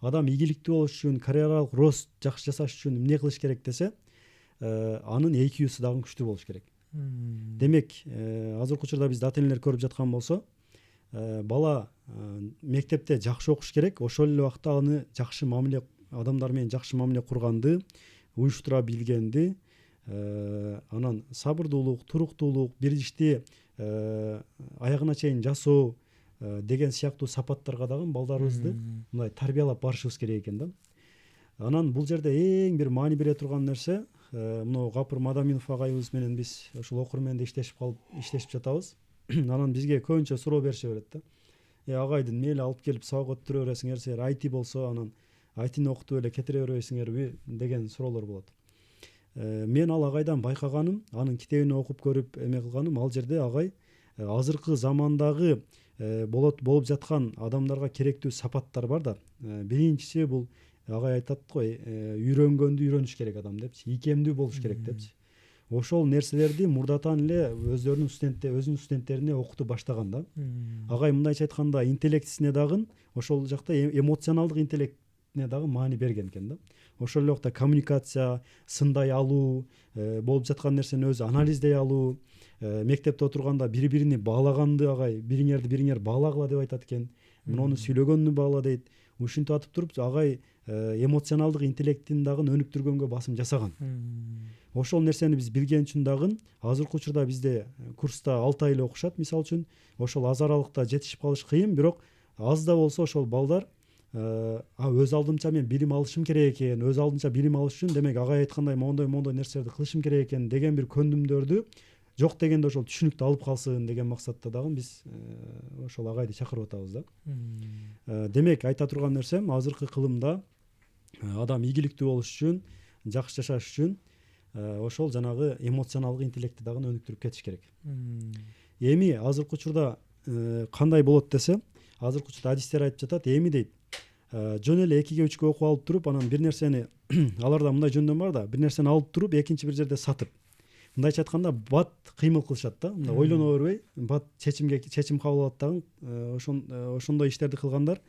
Адам ийгиликтүү болуш үчүн, карьералык рост жакшы жасаш үчүн эмне кылыш керек десе, анын EQ-су дагы күчтүү болуш керек. Демек, азыркы учурда бизде ата энелер көрүп жаткан болсо, бала мектепте жакшы окуш керек, ошол эле убакта аны жакшы мамиле, адамдар менен жакшы мамиле курганды, уюштура билгенди, анан сабырдуулук, туруктуулук, бир ишти аягына чейин жасоо деген сыяктуу сапаттарга дагы балдарыбызды мындай тарбиялап барышыбыз керек экен да. Анан бул жерде эң бир маани бере турган нерсе, мына Гапыр Мадаминов агайыбыз менен биз ушул окуруменде иштешип жатабыз. Анан бизге көбүнчө суроо бериши берет да. Агайдын мейли алып келип сабак өттүрө бересиңер, силер IT болсо анан айтини окутуп эле кетире бербейсиңерби деген суроолор болот. Мен ал агайдан байкаганым, анын китебин окуп көрүп эме кылганым, ал жерде агай азыркы замандагы болуп жаткан адамдарга керектүү сапаттар бар да. Биринчиси бул агай айтат го, үйрөнгөндү үйрөнүш керек адам депчи, ийкемдүү болуш керек депчи. Ошол нерселерди мурдатан эле өзүнүн студенттерине окутуп баштаган да. Агай мындайча айтканда интеллектисине дагы ошол жакта эмоционалдык интеллектине дагы маани берген экен да. Ошол эле убакта коммуникация, сындай алуу, болуп жаткан нерсени өзү анализдей алуу, мектепте отурганда бири-бирини баалаганды агай, бириңер баалагыла деп айтат экен. Муну сүйлөгөнү баала дейт. Ушинтип атып туруп агай эмоционалдык интеллектин дагы өнүктүргөнгө басым жасаган. Ошол нерсени биз билген үчүн дагы азыркы учурда бизде курста 6 ай эле окушат, мисалы үчүн. Ошол аз аралыкта жетишип калыш кыйын, бирок аз да болсо ошол балдар өз алдымча мен билим алышым керек экен, өз алдынча билим алыш үчүн демек агай айткандай мондой нерселерди кылышым керек экен деген бир көндүмдөрдү жок дегенде ошол түшүнүктү алып калсын деген максатта дагы биз ошол агайды чакырып атабыз да. Демек айта турган нерсем, азыркы кылымда адам ийгиликтүү болуш үчүн, жакшы жашаш үчүн ошол жанагы эмоционалдык интеллектти дагы өнүктүрүп кетиш керек. Эми азыркы учурда кандай болот десе, азыркы учурда адистер айтып жатат, эми дейт, жөн эле 2ге 3ке окуп алып туруп, анан бир нерсени аларда мындай жөндөм бар да, бир нерсени алып туруп, экинчи бир жерде сатып. мындайча айтканда бат кыймыл кылышат да, мындай ойлоно бербей бат чечим кабыл алат дагы. Ошондой иштерди кылгандар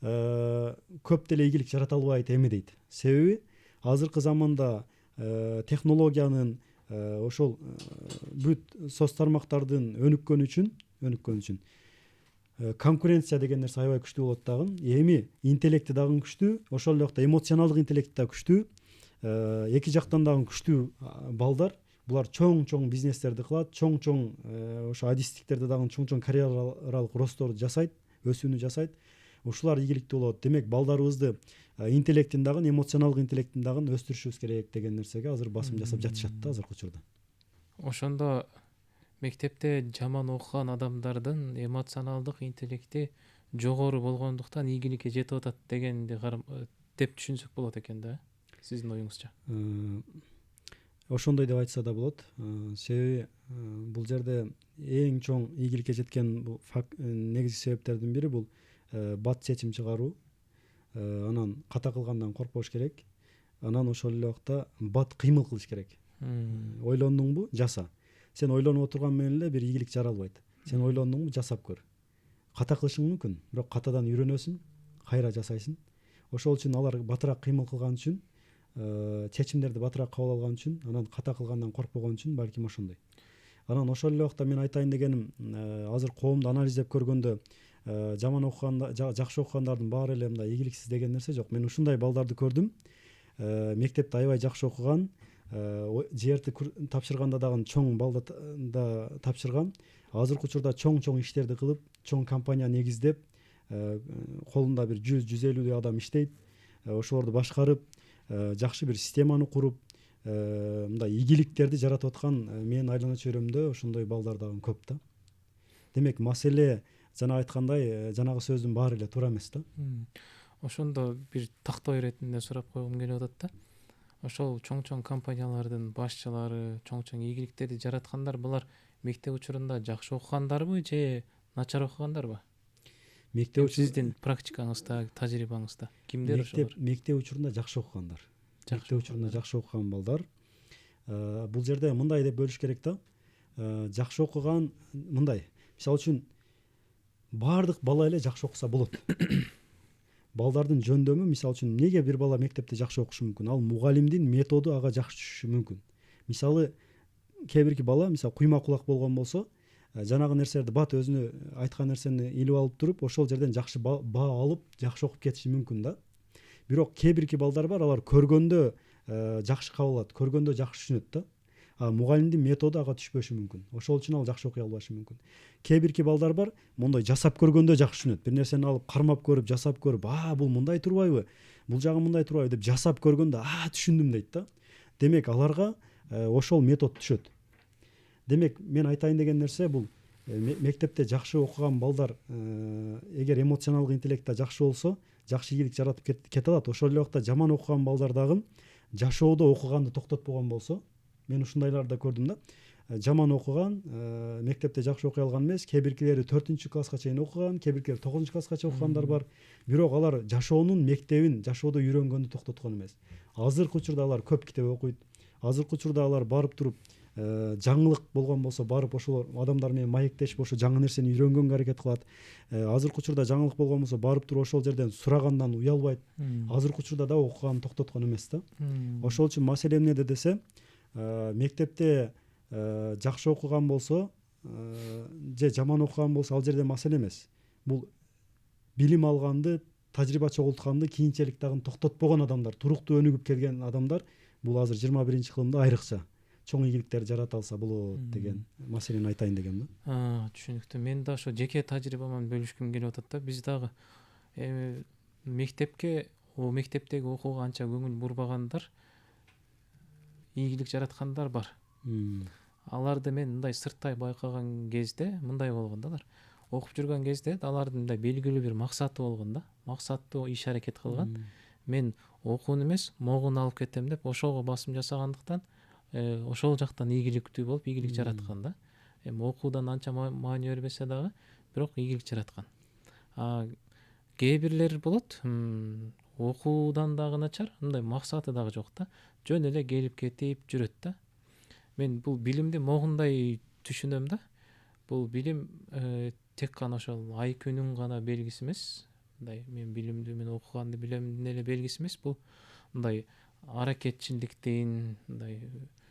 көп деле ийгилик жарата албайт эми дейт. Себеби азыркы заманда технологиянын ошол бүт соц тармактардын өнүккөнү үчүн конкуренция деген нерсе аябай күчтүү болот дагы. Эми интеллекти дагы күчтүү, ошол эле убакта эмоционалдык интеллекти да күчтүү. Эки жактан дагы күчтүү балдар. Булар чоң бизнестерди кылат, чоң ошо адистиктерди дагы чоң карьералык ростторду жасайт, өсүүнү жасайт. Ушулар ийгиликтүү болот. Демек балдарыбызды интеллектин дагы, эмоционалдык интеллектин дагы өстүрүшүбүз керек деген нерсеге азыр басым жасап жатышат да азыркы учурда. Ошондо мектепте жаман окуган адамдардын эмоционалдык интеллекти жогору болгондуктан ийгиликке жетип атат дегенди деп түшүнсөк болот экен да, сиздин оюңузча? Ошондой деп айтса да болот. Себеби бул жерде эң чоң ийгиликке жеткен негизги себептердин бири бул бат чечим чыгаруу. Анан ката кылгандан коркпош керек. Анан ошол эле убакта бат кыймыл кылыш керек. Ойлондуңбу, жаса. Сен ойлонуп отурган менен эле бир ийгилик жара албайт. Сен ойлондуңбу, жасап көр. Ката кылышың мүмкүн, бирок катадан үйрөнөсүң, кайра жасайсың. Ошол үчүн алар батыраак кыймыл кылган үчүн, чечимдерди батыраак кабыл алган үчүн, анан ката кылгандан коркпогон үчүн балким ошондой. Анан ошол эле убакта мен айтайын дегеним, азыр коомду анализдеп көргөндө жаман окуганда, жакшы окугандардын баары эле мындай ийгиликсиз деген нерсе жок. Мен ушундай балдарды көрдүм. Мектепте аябай жакшы окуган, ЖРТ тапшырганда дагы чоң балда да тапшырган. Азыркы учурда чоң иштерди кылып, чоң компания негиздеп, колунда бир 100-150 адам иштейт. Ошолорду башкарып, жакшы бир системаны куруп, мындай ийгиликтерди жаратып аткан менин айлана чөйрөмдө ошондой балдар дагы көп да. Демек маселе жана айткандай жанагы сөздүн баары эле туура эмес да. Ошондо бир тактоо иретинде сурап койгум келип атат да. Ошол чоң компаниялардын башчылары, чоң ийгиликтерди жараткандар булар мектеп учурунда жакшы окугандарбы же начар окугандарбы? Сиздин практикаңызда, тажрыйбаңызда кимдер ошолор? Мектеп учурунда жакшы окугандар. Мектеп учурунда жакшы окуган балдар. Бул жерде мындай деп бөлүш керек да. Жакшы окуган мындай. Мисалы үчүн баардык бала эле жакшы окуса болот. Балдардын жөндөмү, мисалы үчүн, неге бир бала мектепте жакшы окушу мүмкүн? Ал мугалимдин методу ага жакшы түшүшү мүмкүн. Мисалы, кээ бирки бала, мисалы, куйма кулак болгон болсо, жанагы нерселерди бат өзүнө айткан нерсени илип алып туруп, ошол жерден жакшы баа алып, жакшы окуп кетиши мүмкүн да. Бирок кээ бирки балдар бар, алар көргөндө жакшы кабыл алат, көргөндө жакшы түшүнөт да. Мугалимдин методу ага түшпөшү мүмкүн. Ошол үчүн ал жакшы окуй албашы мүмкүн. Кээ бирки балдар бар, мондой жасап көргөндө жакшы түшүнөт. Бир нерсени алып кармап көрүп, жасап көрүп, бул мындай турбайбы? Бул жагы мындай турбайбы деп жасап көргөндө, түшүндүм дейт да. Демек аларга ошол метод түшөт. Демек мен айтайын деген нерсе бул мектепте жакшы окуган балдар эгер эмоционалдык интеллекти жакшы болсо, жакшы ийгилик жаратып кете алат. Ошол эле убакта жаман окуган балдар дагы жашоодо окуганды токтотпогон болсо, мен ушундайларды көрдүм да. Жаман окуган, мектепте жакшы окуй алган эмес, кээ биркилери 4-класска чейин окуган, кээ биркилери 9-класска чейин окугандар бар. Бирок алар жашоонун мектебин, жашоодо үйрөнгөндү токтоткон эмес. Азыркы учурда алар көп китеп окуйт. Азыркы учурда алар барып туруп, жаңылык болгон болсо барып ошол адамдар менен маектешип ошо жаңы нерсени үйрөнгөнгө аракет кылат. Азыркы учурда жаңылык болгон болсо барып туруп ошол жерден сурагандан уялбайт. Азыркы учурда да окуганды токтоткон эмес да. Ошол үчүн маселе эмнеде десе, мектепте жакшы окуган болсо же жаман окуган болсо ал жерде маселе эмес. Бул билим алганды, тажрыйба чогултканды кийинчерээк дагы токтотпогон адамдар, туруктуу өнүгүп келген адамдар бул азыр 21-кылымда айрыкча чоң ийгиликтер жарата алса болот деген маселени айтайын дегем да. Түшүнүктүү. Мен да ошо жеке тажрыйбаман бөлүшкүм келип атат да. Биз дагы мектептеги окууга анча көңүл бурбагандар, ийгилик жараткандар бар. Аларды мен мындай сырттай байкаган кезде мындай болгон да. Окуп жүргөн кезде алардын да белгилүү бир максаты болгон да. Максаттуу иш аракет кылган. Мен окууну эмес, могуну алып кетем деп ошого басым жасагандыктан ошол жактан ийгиликтүү болуп, ийгилик жараткан да. Окуудан анча маани бербесе дагы, бирок ийгилик жараткан. Кээ бирлер болот, окуудан дагы начар, мындай максаты дагы жок да. Жөн эле келип кетип жүрөт да. мен бул билимди могундай түшүнөм да. Бул билим тек гана ошол IQ-нун гана белгиси эмес. Мындай мен билимди, мен окуганды билем эле белгиси эмес. Бул мындай аракетчилдиктин, мындай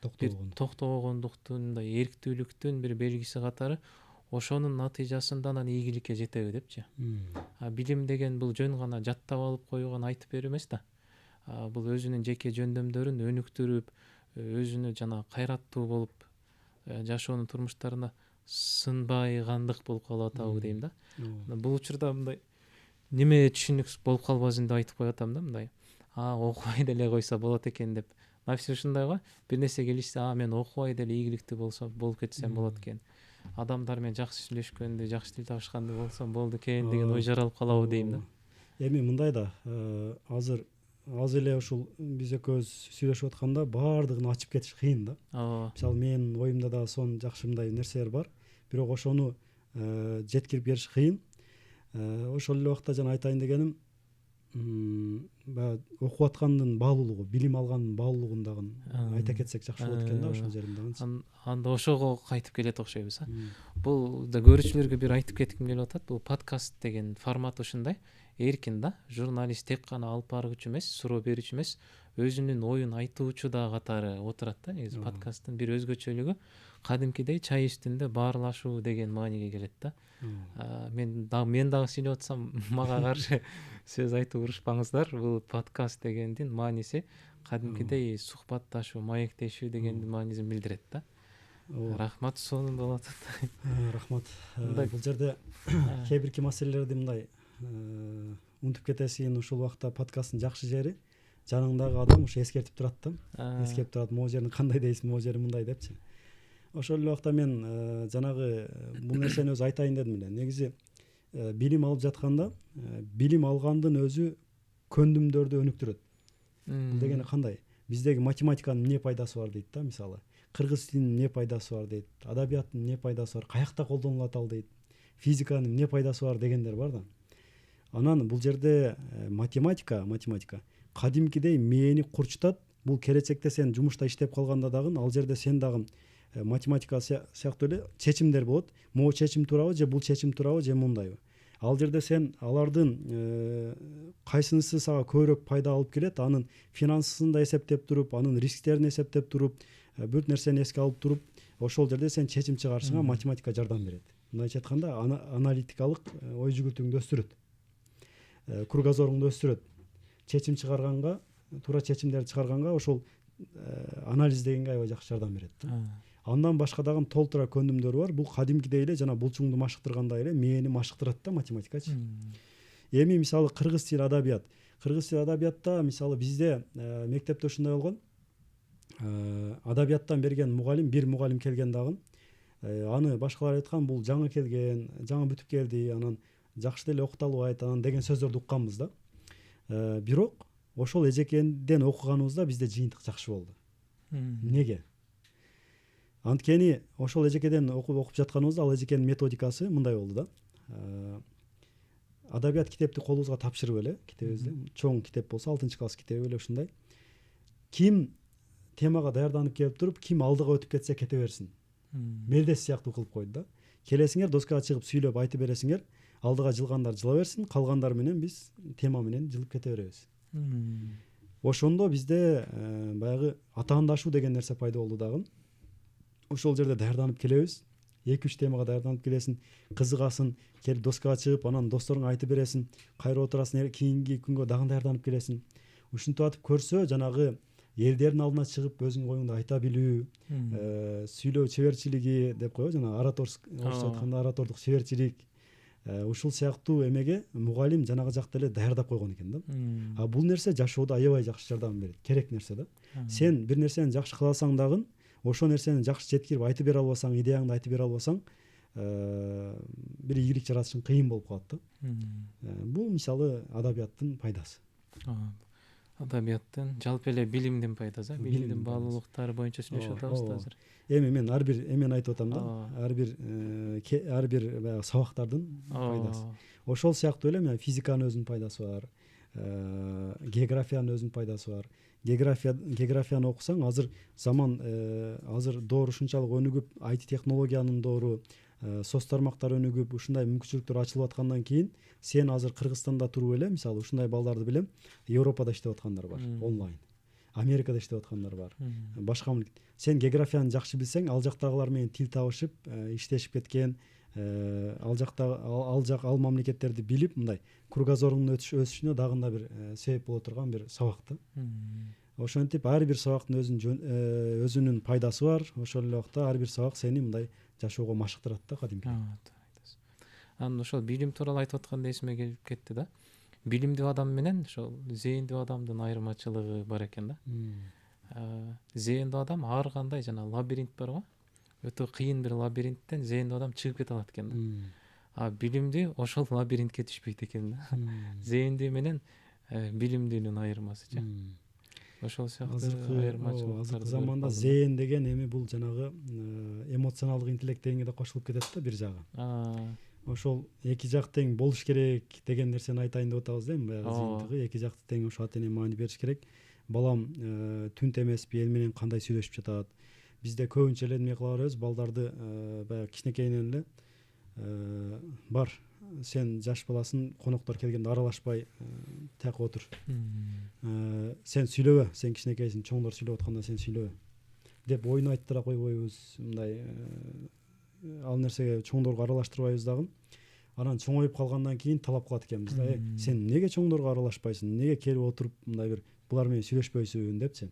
токтогондуктун, мындай эрктүүлүктүн бир белгиси катары ошонун натыйжасында анан ийгиликке жетеби депчи. Билим деген бул жөн гана жаттап алып койгон айтып берүү эмес да. Бул өзүнүн жеке жөндөмдөрүн өнүктүрүп, өзүнө жана кайраттуу болуп жашоонун турмуштарына сынбайгандык болуп калып атабы дейм да. Бул учурда мындай неме түшүнүксүз болуп калбасын деп айтып коюп атам да, мындай окубай деле койсо болот экен деп. Нафси ушундай го, бир нерсе келишсе мен окубай деле ийгиликтүү болуп кетсем болот экен, адамдар менен жакшы сүйлөшкөндү, жакшы тил табышканды болсом болду экен деген ой жаралып калабы дейм да. Эми мындай да, азыр аз эле ушул биз экөөбүз сүйлөшүп атканда баардыгын ачып кетиш кыйын да. Мисалы менин оюмда да сонун жакшы мындай нерселер бар, бирок ошону жеткирип бериш кыйын. Ошол эле убакта жана айтайын дегеним, баягы окуп аткандын баалуулугу, билим алгандын баалуулугун дагы айта кетсек жакшы болот экен да, ошол жерин дагы. Анда ошого кайтып келет окшойбуз. Бул да көрүүчүлөргө бир айтып кетким келип атат. Бул подкаст деген формат ушундай эркин да. Журналист тек гана алып баруучу эмес, суроо берүүчү эмес, өзүнүн оюн айтуучу да катары отурат да. Негизи подкасттын бир өзгөчөлүгү кадимкидей чай үстүндө баарлашуу деген мааниге келет да. Мен дагы сүйлөп атсам мага каршы сөз айтып урушпаңыздар. Бул подкаст дегендин мааниси кадимкидей сухбатташуу, маектешүү дегендин маанисин билдирет да. Рахмат, сонун болуп атат. Рахмат. Бул жерде кээ бирки маселелерди мындай унутуп кетесиң. Ушул убакта подкасттын жакшы жери жаныңдагы адам ушу эскертип турат да. Эскертип турат, могу жерин кандай дейсиң, могу жери мындай депчи. Ошол эле убакта мен жанагы бул нерсени өзү айтайын дедим эле. Негизи билим алып жатканда билим алгандын өзү көндүмдөрдү өнүктүрөт. Бул дегени кандай? Биздеги математиканын эмне пайдасы бар дейт да, мисалы. Кыргыз тилинин эмне пайдасы бар дейт, адабияттын эмне пайдасы бар, каякта колдонулат ал дейт, физиканын эмне пайдасы бар дегендер бар да. Анан бул жерде математика кадимкидей мээни курчутат. Бул келечекте сен жумушта иштеп калганда дагы ал жерде сен дагы математика сыяктуу эле чечимдер болот. Могу чечим туурабы же бул чечим туурабы же мындайбы. Ал жерде сен алардын кайсынысы сага көбүрөөк пайда алып келет, анын финансысын да эсептеп туруп, анын рисктерин эсептеп туруп, бүт нерсени эске алып туруп, ошол жерде сен чечим чыгарышыңа математика жардам берет. Мындайча айтканда аналитикалык ой жүгүртүүңдү өстүрөт. Кругозоруңду өстүрөт. Чечим чыгарганга, туура чечимдерди чыгарганга ошол анализ дегенге аябай жакшы жардам берет да. Андан башка дагы толтура көндүмдөр бар. Бул кадимкидей эле жана булчуңду машыктыргандай эле мээни машыктырат да математикачы. Эми мисалы кыргыз тил адабият. Кыргыз тил адабиятта мисалы бизде мектепте ушундай болгон. Адабияттан берген мугалим, бир мугалим келген дагы. Аны башкалар айткан, бул жаңы келген, жаңы бүтүп келди, анан жакшы деле окута албайт, анан деген сөздөрдү укканбыз да. Бирок ошол эжекенден окуганыбызда бизде жыйынтык жакшы болду. Неге? Анткени ошол эжекеден окуп жатканыбызда ал эжекенин методикасы мындай болду да. Адабият китепти колубузга тапшырып эле, китебизди, чоң китеп болсо 6-класс китеби эле ушундай. Ким темага даярданып келип туруп, ким алдыга өтүп кетсе кете берсин. Мелдеш сыяктуу кылып койду да. Келесиңер доскага чыгып сүйлөп айтып бересиңер, алдыга жылгандар жыла берсин, калгандар менен биз тема менен жылып кете беребиз. Ошондо бизде баягы атаандашуу деген нерсе пайда болду дагы. Ошол жерде даярданып келебиз. 2-3 темага даярданып келесиң, кызыгасың, келип доскага чыгып, анан досторуңа айтып бересиң, кайра отурасың, кийинки күнгө дагы даярданып келесиң. Ушинтип атып көрсө, жанагы элдердин алдына чыгып өзүңдүн оюңду айта билүү, сүйлөө чеберчилиги деп коебу, жана орусча айтканда оратордук чеберчилик. Ушул сыяктуу эмеге мугалим жанагы жакта эле даярдап койгон экен да. Бул нерсе жашоодо аябай жакшы жардам берет, керек нерсе да. Сен бир нерсени жакшы кыласаң дагы, ошол нерсени жакшы жеткирип айтып бере албасаң, идеяңды айтып бере албасаң, бир ийгилик жаратышың кыйын болуп калат да. Бул мисалы адабияттын пайдасы. Адабияттын, жалпы эле билимдин пайдасы, билимдин баалуулуктары боюнча сүйлөшүп атабыз да азыр. Эми мен ар бир эмени айтып атам да. Ар бир баягы сабактардын пайдасы. Ошол сыяктуу эле физиканын өзүнүн пайдасы бар, географиянын өзүнүн пайдасы бар. Географияны окусаң азыр заман азыр доор ушунчалык өнүгүп, IT технологиянын доору, соц тармактар өнүгүп, ушундай мүмкүнчүлүктөр ачылып аткандан кийин сен азыр Кыргызстанда туруп эле мисалы ушундай балдарды билем, Европада иштеп аткандар бар онлайн, Америкада иштеп аткандар бар, башка сен географияны жакшы билсең, ал жактагылар менен тил табышып, иштешип кеткен, ал мамлекеттерди билип, мындай кругозоруңдун өсүшүнө дагы бир себеп боло турган бир сабак да. Ошентип ар бир сабактын өзүнүн пайдасы бар. Ошол эле убакта ар бир сабак сени мындай жашоого машыктырат да кадимки. Анан ошол билим тууралуу айтып атканда эсиме келип кетти да. Билимдүү адам менен ошол зээндүү адамдын айырмачылыгы бар экен да. Зээндүү адам ар кандай жана лабиринт барго, өтө кыйын бир лабиринттен зээндүү адам чыгып кете алат экен да. А билимдүү ошол лабиринтке түшпөйт экен да. Зээндүү менен билимдүүнүн айырмасычы. Ошол сыяктуу айырмачылык. Азыркы заманда зээн деген эми бул жанагы эмоционалдык интеллект дегенге да кошулуп кетет да бир жагы. Ошол эки жак тең болуш керек деген нерсени айтайын деп атабыз да эми баягы зыйынтыгы эки жакты тең ошо ата эне маани бериш керек. Балам түнт эмеспи, эл менен кандай сүйлөшүп жатат. Бизде көбүнчө эле эмне кыла беребиз, балдарды баягы кичинекейинен эле бар, сен жаш баласың, коноктор келгенде аралашпай тияка отур. Сен сүйлөбө, сен кичинекейсиң, чоңдор сүйлөп атканда сен сүйлөбө деп ойун айттыра койбойбуз. Мындай ал нерсеге чоңдорго аралаштырбайбыз дагы. Анан чоңоюп калгандан кийин талап кылат экенбиз да. Сен эмнеге чоңдорго аралашпайсың? Эмнеге келип отуруп мындай бир булар менен сүйлөшпөйсүң депчи.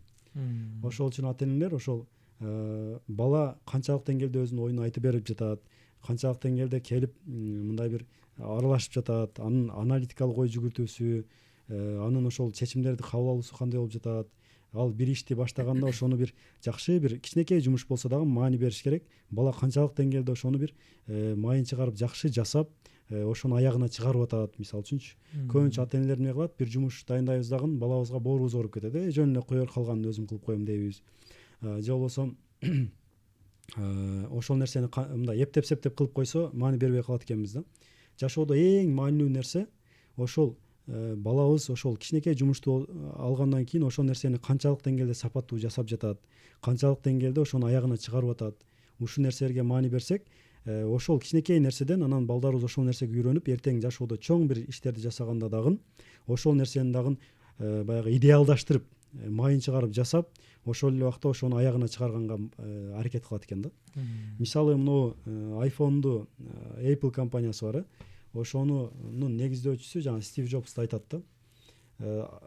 Ошол үчүн ата энелер ошол бала канчалык деңгээлде өзүнүн оюн айтып берип жатат, канчалык деңгээлде келип мындай бир аралашып жатат, анын аналитикалык ой жүгүртүүсү, анын ошол чечимдерди кабыл алуусу кандай болуп жатат. Ал бир ишти баштаганда ошону бир жакшы бир кичинекей жумуш болсо дагы маани бериш керек. Бала канчалык деңгээлде ошону бир майын чыгарып жакшы жасап, ошону аягына чыгарып атат. Мисалы үчүнчү, көбүнчө ата энелер эмне кылат? Бир жумуш дайындайбыз дагы балабызга боорубуз ооруп кетет. Жөн эле кое бер, калганын өзүм кылып коем дейбиз. Же болбосо ошол нерсени мындай эптеп-септеп кылып койсо маани бербей калат экенбиз да. Жашоодо эң маанилүү нерсе ошол балабыз ошол кичинекей жумушту алгандан кийин ошол нерсени канчалык деңгээлде сапаттуу жасап жатат, канчалык деңгээлде ошону аягына чыгарып атат. Ушул нерселерге маани берсек, ошол кичинекей нерседен анан балдарыбыз ошол нерсеге үйрөнүп, эртең жашоодо чоң бир иштерди жасаганда дагы ошол нерсени дагы баягы идеалдаштырып, майын чыгарып жасап, ошол эле убакта ошону аягына чыгарганга аракет кылат экен да. Мисалы мынау iPhone'ду Apple компаниясы бар. Ошонун негиздөөчүсү жана Стив Джобс да айтат да.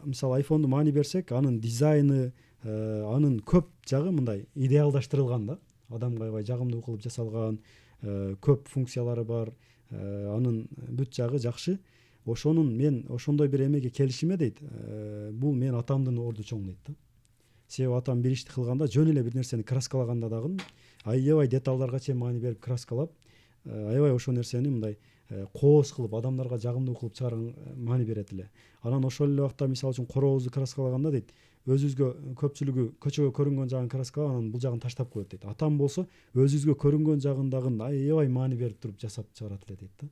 Мисалы iPhone'ду маани берсек, анын дизайны, анын көп жагы мындай идеалдаштырылган да. Адамга аябай жагымдуу кылып жасалган, көп функциялары бар, анын бүт жагы жакшы. Ошонун мен ошондой бир эмеге келишиме дейт, бул мен атамдын орду чоң дейт да. Себеби атам бир ишти кылганда жөн эле бир нерсени краскалаганда дагы аябай деталдарга чейин маани берип краскалап, аябай ошол нерсени мындай кооз кылып, адамдарга жагымдуу кылып чыгарган маани берет эле. Анан ошол эле убакта мисалы үчүн коробубузду краскалаганда дейт, өзүбүзгө көпчүлүгү көчөгө көрүнгөн жагын краскалап, анан бул жагын таштап коет дейт. Атам болсо өзүбүзгө көрүнгөн жагын дагы аябай маани берип туруп жасап чыгарат эле дейт да.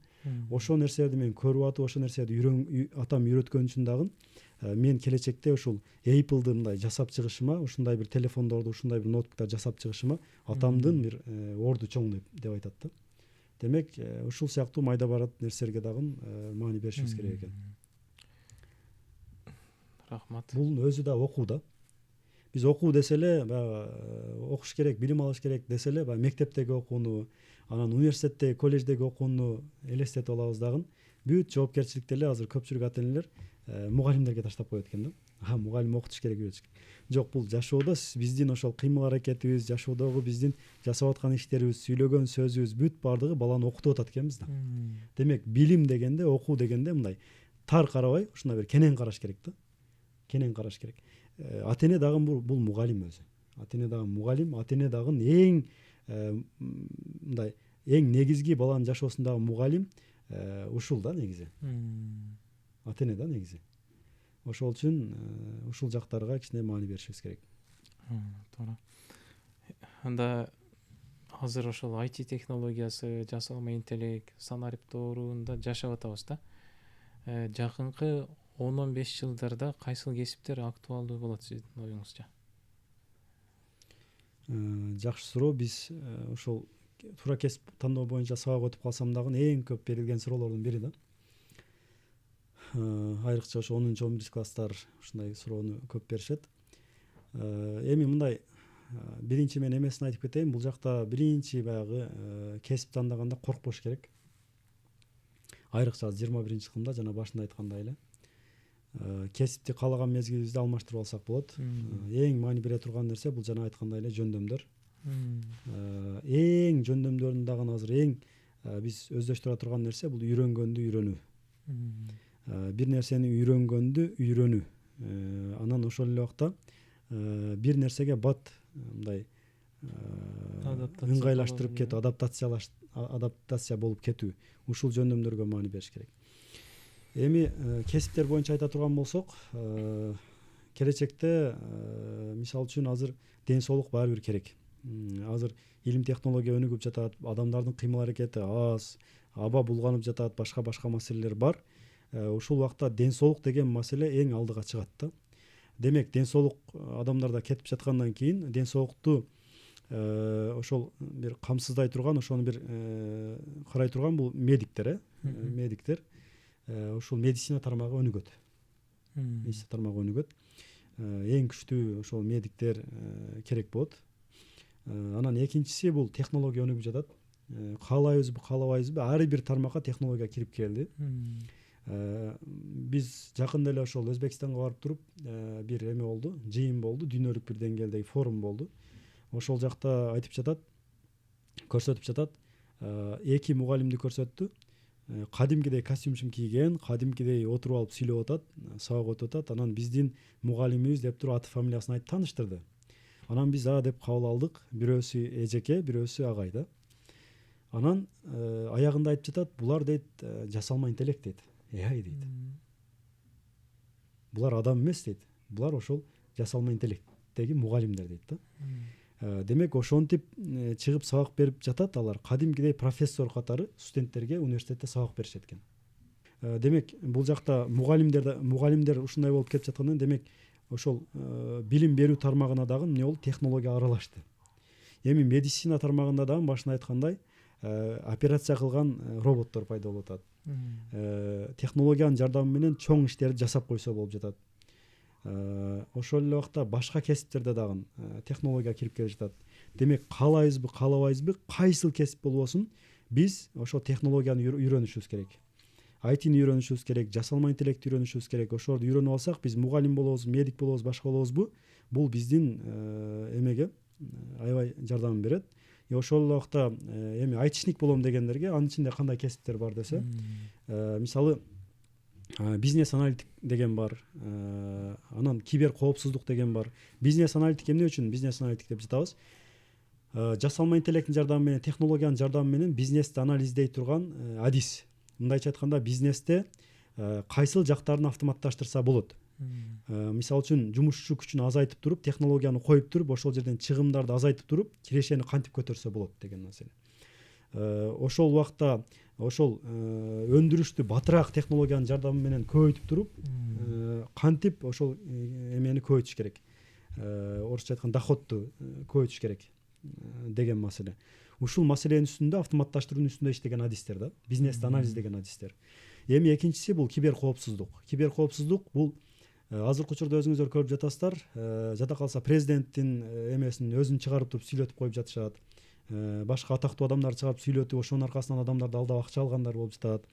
Ошол нерселерди мен көрүп атып, ошол нерселерди атам үйрөткөн үчүн дагы мен келечекте ушул Apple'ды мындай жасап чыгышыма, ушундай бир телефондорду, ушундай бир ноутбуктар жасап чыгышыма атамдын бир орду чоң деп айтат да. Демек, ушул сыяктуу майда барат нерселерге дагы маани беришибиз керек экен. Рахмат. Бул өзү да окуу да. Биз окуу десе эле, окуш керек, билим алыш керек десе эле, мектептеги окууну, анан университеттеги, колледждеги окууну элестетип алабыз дагы. Бүт жоопкерчиликти эле азыр көпчүлүк ата энелер мугалимдерге таштап коет экен да. Мугалим окутуш керек, үйрөтүш керек. Жок, бул жашоодо биздин ошол кыймыл аракетибиз, жашоодогу биздин жасап аткан иштерибиз, сүйлөгөн сөзүбүз бүт бардыгы баланы окутуп атат экенбиз да. Демек, билим дегенде, окуу дегенде мындай тар карабай, ушундай бир кенен караш керек да. Кенен караш керек. Ата эне дагы бул мугалим өзү. Ата эне дагы мугалим, ата эне дагы эң мындай эң негизги баланын жашоосундагы мугалим ушул да негизи. Ата эне да негизи. Ошол үчүн ушул жактарга кичине маани беришибиз керек. Туура. Анда азыр ошол IT технологиясы, жасалма интеллект, санарип дооруунда жашап атабыз да. Жакынкы 10-15 жылдарда кайсыл кесиптер актуалдуу болот сиздин оюңузча? Жакшы суроо. Биз ошол туура кесип тандоо боюнча сабак өтүп калсам дагы эң көп берилген суроолордун бири да. Айрыкча ошо 10-11 класстар ушундай суроону көп беришет. Эми мындай, биринчи мен эмесин айтып кетейин. Бул жакта биринчи баягы кесип тандаганда коркпош керек. Айрыкча 21 кылымда жана башында айткандай эле кесипти каалаган мезгилибизде алмаштырып алсак болот. Эң маани бере турган нерсе бул жана айткандай эле жөндөмдөр. Эң жөндөмдөрдүн дагы азыр эң биз өздөштүрө турган нерсе бул үйрөнгөндү үйрөнүү. Бир нерсени үйрөнгөндү үйрөнүү. Анан ошол эле убакта бир нерсеге бат мындай ыңгайлаштырып кетүү, адаптация болуп кетүү. Ушул жөндөмдөргө маани бериш керек. Эми кесиптер боюнча айта турган болсок, келечекте мисалы үчүн азыр ден соолук баары бир керек. Азыр илим технология өнүгүп жатат, адамдардын кыймыл аракети аз, аба булганып жатат, башка маселелер бар. Ушул убакта ден соолук деген маселе эң алдыга чыгат да. Демек, ден соолук адамдарда кетип жаткандан кийин ден соолукту ошол бир камсыздай турган, ошону бир карай турган бул медиктер, медиктер. Ушул медицина тармагы өнүгөт. Медицина тармагы өнүгөт. Эң күчтүү ошол медиктер керек болот. Анан экинчиси бул технология өнүгүп жатат. Каалайбызбы, каалабайбызбы, ар бир тармакка технология кирип келди. Биз жакында эле ошол Өзбекстанга барып туруп, бир эме болду, жыйын болду, дүйнөлүк бир деңгээлдеги форум болду. Ошол жакта айтып жатат, көрсөтүп жатат. Эки мугалимди көрсөттү. Кадимкидей костюмчун кийген, кадимкидей отуруп алып сүйлөп атат, сабак өтүп атат. Анан биздин мугалимибиз деп туруп аты фамилиясын айтып тааныштырды. Анан биз деп кабыл алдык. Бирөөсү эжеке, бирөөсү агай да. Анан аягында айтып жатат, булар дейт жасалма интеллект дейт. AI дейт. Булар адам эмес дейт. Булар ошол жасалма интеллекттеги мугалимдер дейт да. Демек, ошентип чыгып сабак берип жатат алар. Кадимкидей профессор катары студенттерге университетте сабак беришет экен. Демек, бул жакта мугалимдер ушундай болуп кетип жаткандан, демек, ошол билим берүү тармагына дагы эмне болду? Технология аралашты. Эми медицина тармагында дагы башында айткандай, операция кылган роботтор пайда болуп атат. Технологиянын жардамы менен чоң иштерди жасап койсо болуп жатат. Ошол эле убакта башка кесиптерде дагы технология кирип келе жатат. Демек, каалайбызбы, каалабайбызбы, кайсыл кесип болбосун, биз ошол технологияны үйрөнүшүбүз керек. IT-ни үйрөнүшүбүз керек, жасалма интеллектти үйрөнүшүбүз керек. Ошолорду үйрөнүп алсак, биз мугалим болобуз, медик болобуз, башка болобузбу, бул биздин эмеге аябай жардам берет. Ошол эле убакта эми айтишник болом дегендерге анын ичинде кандай кесиптер бар десе, мисалы бизнес аналитик деген бар, анан кибер коопсуздук деген бар. Бизнес аналитик эмне үчүн бизнес аналитик деп жатабыз? Жасалма интеллекттин жардамы менен, технологиянын жардамы менен бизнести анализдей турган адис. Мындайча айтканда, бизнесте кайсыл жактарын автоматташтырса болот. Мисалы үчүн жумушчу күчүн азайтып туруп, технологияны коюп туруп, ошол жерден чыгымдарды азайтып туруп, кирешени кантип көтөрсө болот деген маселе. Ошол убакта ошол өндүрүштү батыраак технологиянын жардамы менен көбөйтүп туруп, кантип ошол эмени көбөйтүш керек. Орусча айтканда доходту көбөйтүш керек деген маселе. Ушул маселенин үстүндө, автоматташтыруунун үстүндө иштеген адистер да, бизнести анализдеген адистер. Эми экинчиси бул кибер коопсуздук. Кибер коопсуздук бул азыркы учурда өзүңүздөр көрүп жатасыздар, жада калса президенттин эмесин өзүн чыгарып туруп сүйлөтүп коюп жатышат. Башка атактуу адамдар чыгарып сүйлөтүп, ошонун аркасынан адамдарды алдап акча алгандар болуп жатат.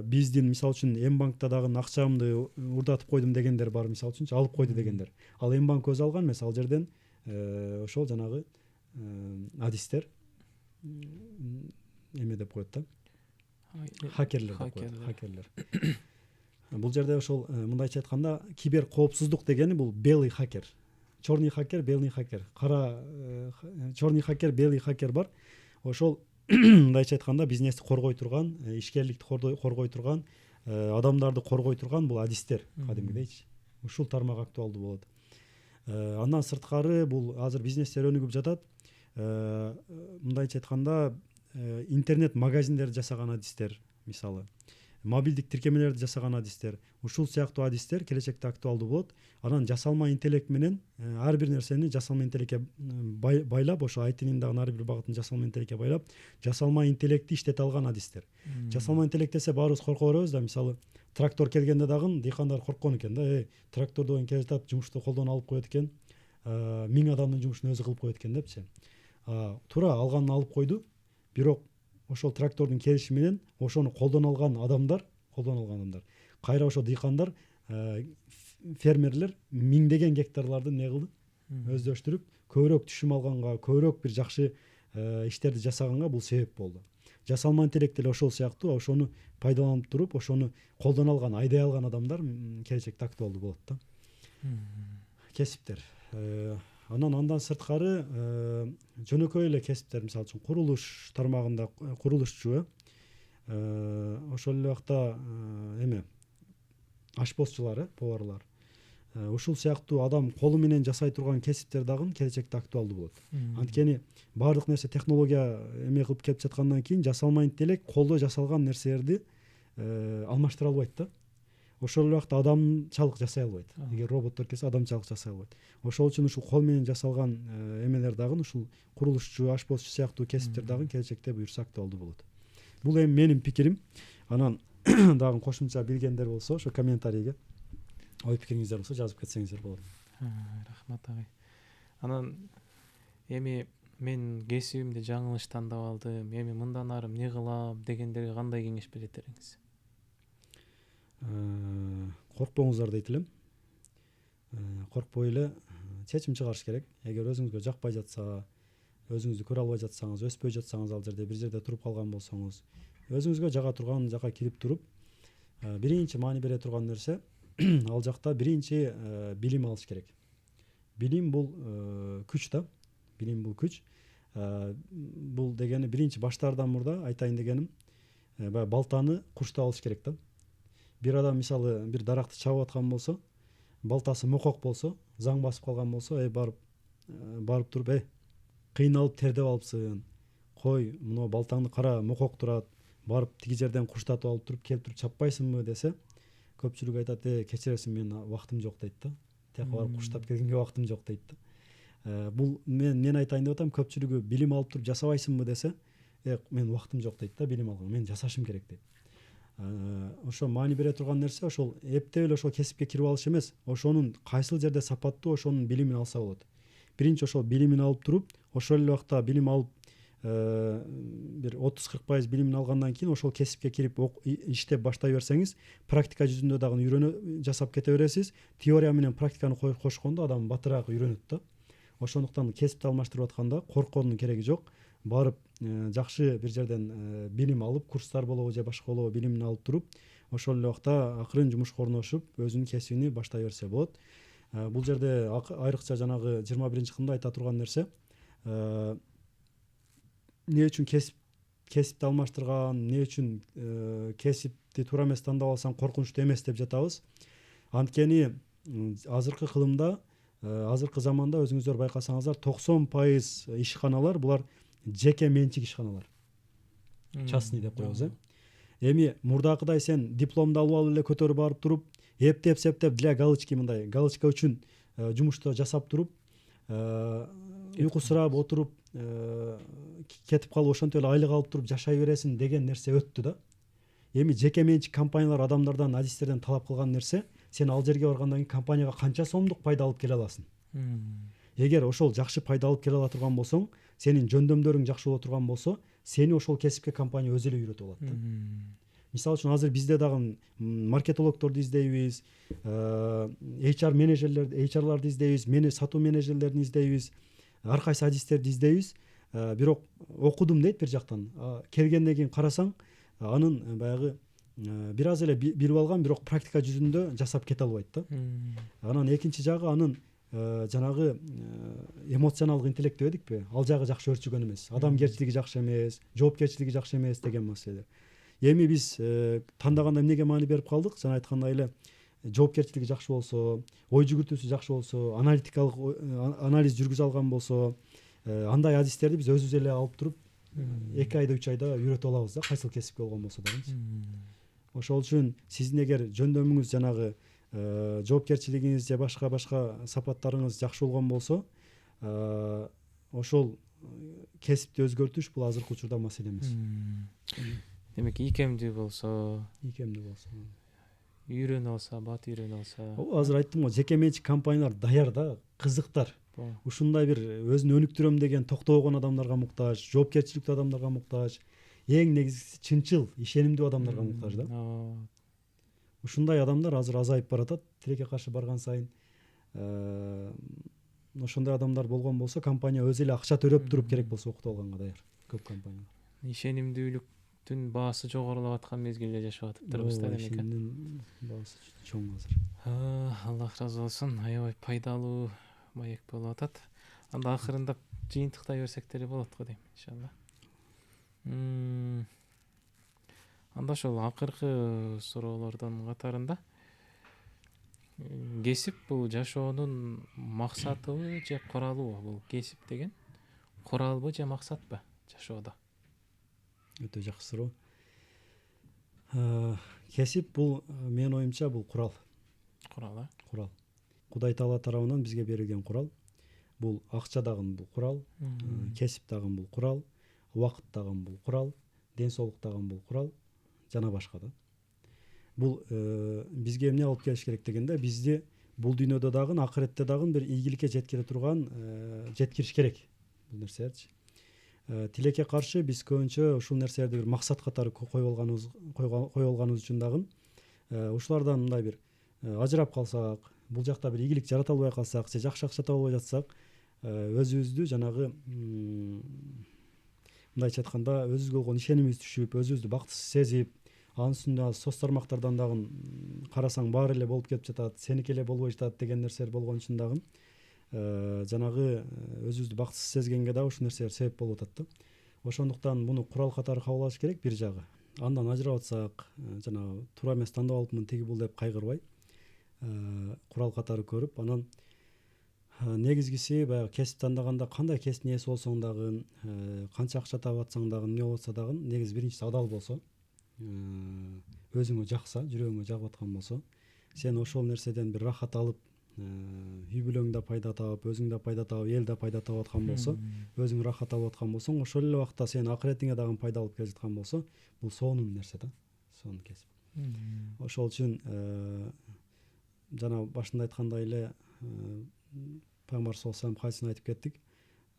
Биздин мисалы үчүн М-банкта дагы акчамды урдатып койдум дегендер бар, мисалы үчүн алып койду дегендер. Ал М-банк өзү алган эмес, ал жерден ошол жанагы адистер эме деп коет да. Хакерлер деп коет, хакерлер. Бул жерде ошол мындайча айтканда кибер коопсуздук дегени бул белый хакер. Черный хакер, белый хакер. Черный хакер, белый хакер бар. Ошол мындайча айтканда бизнести коргой турган, ишкерликти коргой турган, адамдарды коргой турган бул адистер кадимгидейчи. Ушул тармак актуалдуу болот. Андан сырткары бул азыр бизнестер өнүгүп жатат. Мындайча айтканда интернет магазиндер жасаган адистер, мисалы мобилдик тиркемелерди жасаган адистер, ушул сыяктуу адистер келечекте актуалдуу болот. Анан жасалма интеллект менен ар бир нерсени жасалма интеллектке байлап, ошо айтынын дагы ар бир багытын жасалма интеллектке байлап, жасалма интеллектти иштете алган адистер. Жасалма интеллект десе баарыбыз корко беребиз да, мисалы трактор келгенде дагы дыйкандар корккон экен да, тракторду оюн келе жатат, жумушту колдон алып коет экен, 1000 адамдын жумушун өзү кылып коет экен депчи. Туура алганын алып койду, бирок ошол трактордун келиши менен ошону колдон алган адамдар кайра ошо дыйкандар, фермерлер миңдеген гектарларды не кылды, өздөштүрүп, көбүрөөк түшүм алганга, көбүрөөк бир жакшы иштерди жасаганга бул себеп болду. Жасалма интеллект деле ошол сыяктуу, ошону пайдаланып туруп, ошону колдон алган, айдай алган адамдар келечекте актуалдуу болот да. Кесиптер. Андан сырткары жөнөкөй эле кесиптер, мисалы үчүн курулуш тармагында курулушчу, ошол эле убакта эме ашпозчулар, поварлар. Ушул сыяктуу адам колу менен жасай турган кесиптер дагы келечекте актуалдуу болот. Анткени баардык нерсе технология эме кылып келип жаткандан кийин жасалма интеллект колдо жасалган нерселерди алмаштыра албайт да. Ошол эле убакта адамчалык жасай албайт. Эгер роботтор келсе адамчалык жасай албайт. Ошол үчүн ушул кол менен жасалган эмелер дагы, ушул курулушчу, ашпозчу сыяктуу кесиптер дагы келечекте буюрса актуалдуу болот. Бул эми менин пикирим. Анан дагы кошумча билгендер болсо ошо комментарийге ой пикириңиздер болсо жазып кетсеңиздер болот. Рахмат агай. Анан эми мен кесибимди жаңылыш тандап алдым, эми мындан ары эмне кылам дегендерге кандай кеңеш берет элеңиз? Коркпоңуздар дейт элем. Коркпой эле чечим чыгарыш керек. Эгер өзүңүзгө жакпай жатса, өзүңүздү көрө албай жатсаңыз, өспөй жатсаңыз, ал жерде бир жерде туруп калган болсоңуз, өзүңүзгө жага турган жака кирип туруп, биринчи маани бере турган нерсе ал жакта биринчи билим алыш керек. Билим бул күч да. Билим бул күч. Бул дегени биринчи баштаардан мурда айтайын дегеним, баягы балтаны курчтап алыш керек да. Бир адам мисалы бир даракты чабып аткан болсо, балтасы мокок болсо, заң басып калган болсо, барып туруп, кыйналып тердеп алыпсың. Кой, мына балтаңды кара, мокок турат. Барып тиги жерден курчтатып алып туруп, келип туруп чаппайсыңбы десе, көпчүлүк айтат, кечиресиң, мен убактым жок дейт да. Тияка барып курчтап келгенге убактым жок дейт да. Бул мен айтайын деп атам, көпчүлүгү билим алып туруп жасабайсыңбы десе, мен убактым жок дейт да, билим алганга, мен жасашым керек дейт. Ошо маани бере турган нерсе ошол эптеп эле ошол кесипке кирип алыш эмес, ошонун кайсыл жерде сапаттуу ошонун билимин алса болот. Биринчи ошол билимин алып туруп, ошол эле убакта билим алып бир 30-40% билимин алгандан кийин ошол кесипке кирип иштеп баштай берсеңиз, практика жүзүндө дагы үйрөнүп жасап кете бересиз. Теория менен практиканы кошкондо адам батыраак үйрөнөт да. Ошондуктан кесипти алмаштырып атканда коркоонун кереги жок. Барып жакшы бир жерден билим алып, курстар болобу же башка болобу билимин алып туруп, ошол эле убакта акырын жумушка орношуп, өзүнүн кесибини баштай берсе болот. Бул жерде айрыкча жанагы 21-кылымда айта турган нерсе, эмне үчүн кесипти алмаштырган, эмне үчүн кесипти туура эмес тандап алсаң коркунучтуу эмес деп жатабыз. Анткени азыркы кылымда, азыркы заманда өзүңүздөр байкасаңыздар, 90% ишканалар булар жеке менчик ишканалар. Частный деп коебуз. Эми мурдакыдай сен дипломду алып алып эле көтөрүп барып туруп, эптеп септеп для галочки, мындай галочка үчүн жумушту жасап туруп, уйкусурап отуруп кетип калып, ошентип эле айлык алып туруп жашай бересиң деген нерсе өттү да. Эми жеке менчик компаниялар адамдардан, адистерден талап кылган нерсе, сен ал жерге баргандан кийин компанияга канча сомдук пайда алып келе аласың. Эгер ошол жакшы пайда алып келе ала турган болсоң, сенин жөндөмдөрүң жакшы боло турган болсо, сени ошол кесипке компания өзү эле үйрөтүп алат да. Мисалы үчүн азыр бизде дагы маркетологдорду издейбиз, HR менеджерлерди, HR-ларды издейбиз, сатуу менеджерлерин издейбиз, ар кайсы адистерди издейбиз. Бирок окудум дейт бир жактан. Келгенден кийин карасаң, анын баягы бир аз эле билип алган, бирок практика жүзүндө жасап кете албайт да. Анан экинчи жагы анын жанагы эмоционалдык интеллект дебедикпи? Ал жагы жакшы өрчүгөн эмес. Адамгерчилиги жакшы эмес, жоопкерчилиги жакшы эмес деген маселе. Эми биз тандаганда эмнеге маани берип калдык? Жана айткандай эле, жоопкерчилиги жакшы болсо, ой жүгүртүүсү жакшы болсо, аналитикалык анализ жүргүзө алган болсо, андай адистерди биз өзүбүз эле алып туруп 2 айда 3 айда үйрөтүп алабыз да, кайсыл кесипке болгон болсо дагычы. Ошол үчүн сиздин эгер жөндөмүңүз жанагы жоопкерчилигиңиз же башка сапаттарыңыз жакшы болгон болсо, ошол кесипти өзгөртүш бул азыркы учурда маселе эмес. Демек ийкемдүү болсо, үйрөнүп алса, бат үйрөнүп алса. Азыр айттым го, жеке менчик компаниялар даяр да, кызыктар. Ушундай бир өзүн өнүктүрөм деген токтогон адамдарга муктаж, жоопкерчиликтүү адамдарга муктаж, эң негизгиси чынчыл, ишенимдүү адамдарга муктаж да. Ушундай адамдар азыр азайып баратат, тилекке каршы барган сайын. Ошондой адамдар болгон болсо, компания өзү эле акча төлөп туруп керек болсо окутуп алганга даяр көп компаниялар. Ишенимдүүлүктүн баасы жогорулап аткан мезгилде жашап атыптырбыз да демек. Ишенимдин баасы чоң азыр. Аллах разы болсун, аябай пайдалуу маек болуп атат. Анда акырындап жыйынтыктай берсек деле болот го дейм, иншалла. Анда ошол акыркы суроолордун катарында кесип бул жашоонун максатыбы же куралыбы? Бул кесип деген куралбы же максатпы жашоодо? Өтө жакшы суроо. Кесип бул менин оюмча бул курал. Курал. Кудай Таала тарабынан бизге берилген курал. Бул акча дагы бул курал, кесип дагы бул курал, убакыт дагы бул курал, ден соолук дагы бул курал, жана башка да. Бул бизге эмне алып келиш керек дегенде, бизди бул дүйнөдө дагы, акыретте дагы бир ийгиликке жеткире турган, жеткириш керек бул нерселерчи. Тилекке каршы биз көбүнчө ушул нерселерди бир максат катары коюп алганыбыз үчүн дагы ушулардан мындай бир ажырап калсак, бул жакта бир ийгилик жарата албай калсак, же жакшы акча таба албай жатсак, өзүбүздү жанагы мындайча айтканда өзүбүзгө болгон ишенимибиз түшүп, өзүбүздү бактысыз сезип, анын үстүнө соц тармактардан дагы карасаң баары эле болуп кетип жатат, сеники эле болбой жатат деген нерселер болгон үчүн дагы жанагы өзүбүздү бактысыз сезгенге дагы ушул нерселер себеп болуп атат да. Ошондуктан муну курал катары кабыл алыш керек бир жагы. Андан ажырап атсак, жанагы туура эмес тандап алыпмын тиги бул деп кайгырбай, курал катары көрүп, анан негизгиси баягы кесип тандаганда кандай кесиптин ээси болсоң дагы, канча акча таап атсаң дагы, эмне болуп атса дагы, негизи биринчиси адал болсо, өзүңө жакса, жүрөгүңө жагып аткан болсо, сен ошол нерседен бир рахат алып, үй бүлөң да пайда таап, өзүң да пайда таап, эл да пайда таап аткан болсо, өзүң рахат алып аткан болсоң, ошол эле убакта сен акыретиңе дагы пайда алып келе жаткан болсо, бул сонун нерсе да, сонун кесип. Ошол үчүн жана башында айткандай эле Пайгамбар саллаллаху алейхи хадисин айтып кеттик.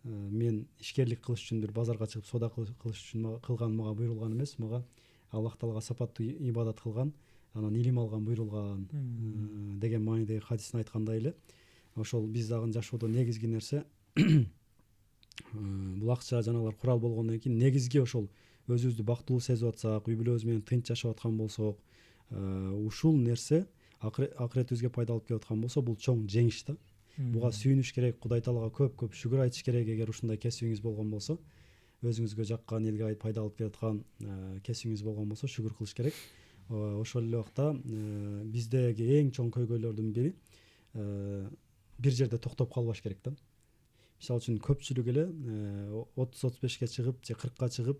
Мен ишкерлик кылыш үчүн бир базарга чыгып соода кылыш үчүн кылган мага буйрулган эмес, мага Аллах Таалага сапаттуу ибадат кылган, анан илим алган буйрулган деген маанидеги хадисин айткандай эле, ошол биз дагы жашоодо негизги нерсе бул акча жанагылар курал болгондон кийин негизги ошол өзүбүздү бактылуу сезип атсак, үй бүлөбүз менен тынч жашап аткан болсок, ушул нерсе акыретибизге пайда алып келип аткан болсо, бул чоң жеңиш да. Буга сүйүнүш керек, Кудай Таалага көп шүгүр айтыш керек. Эгер ушундай кесибиңиз болгон болсо, өзүңүзгө жаккан, элге пайда алып келаткан кесибиңиз болгон болсо, шүгүр кылыш керек. Ошол эле убакта биздеги эң чоң көйгөйлөрдүн бири бир жерде токтоп калбаш керек да. Мисалы үчүн көпчүлүк эле 30-35 чыгып же 40 чыгып,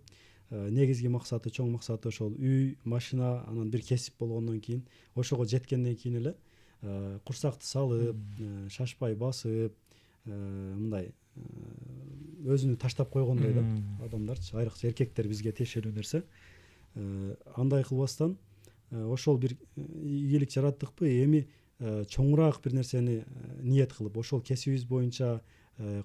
негизги максаты, чоң максаты ошол үй, машина, анан бир кесип болгондон кийин, ошого жеткенден кийин эле курсакты салып, шашпай басып, мындай өзүнү таштап койгондой да адамдарчы, айрыкча эркектер бизге тиешелүү нерсе. Андай кылбастан ошол бир ийгилик жараттыкпы, эми чоңураак бир нерсени ниет кылып, ошол кесибибиз боюнча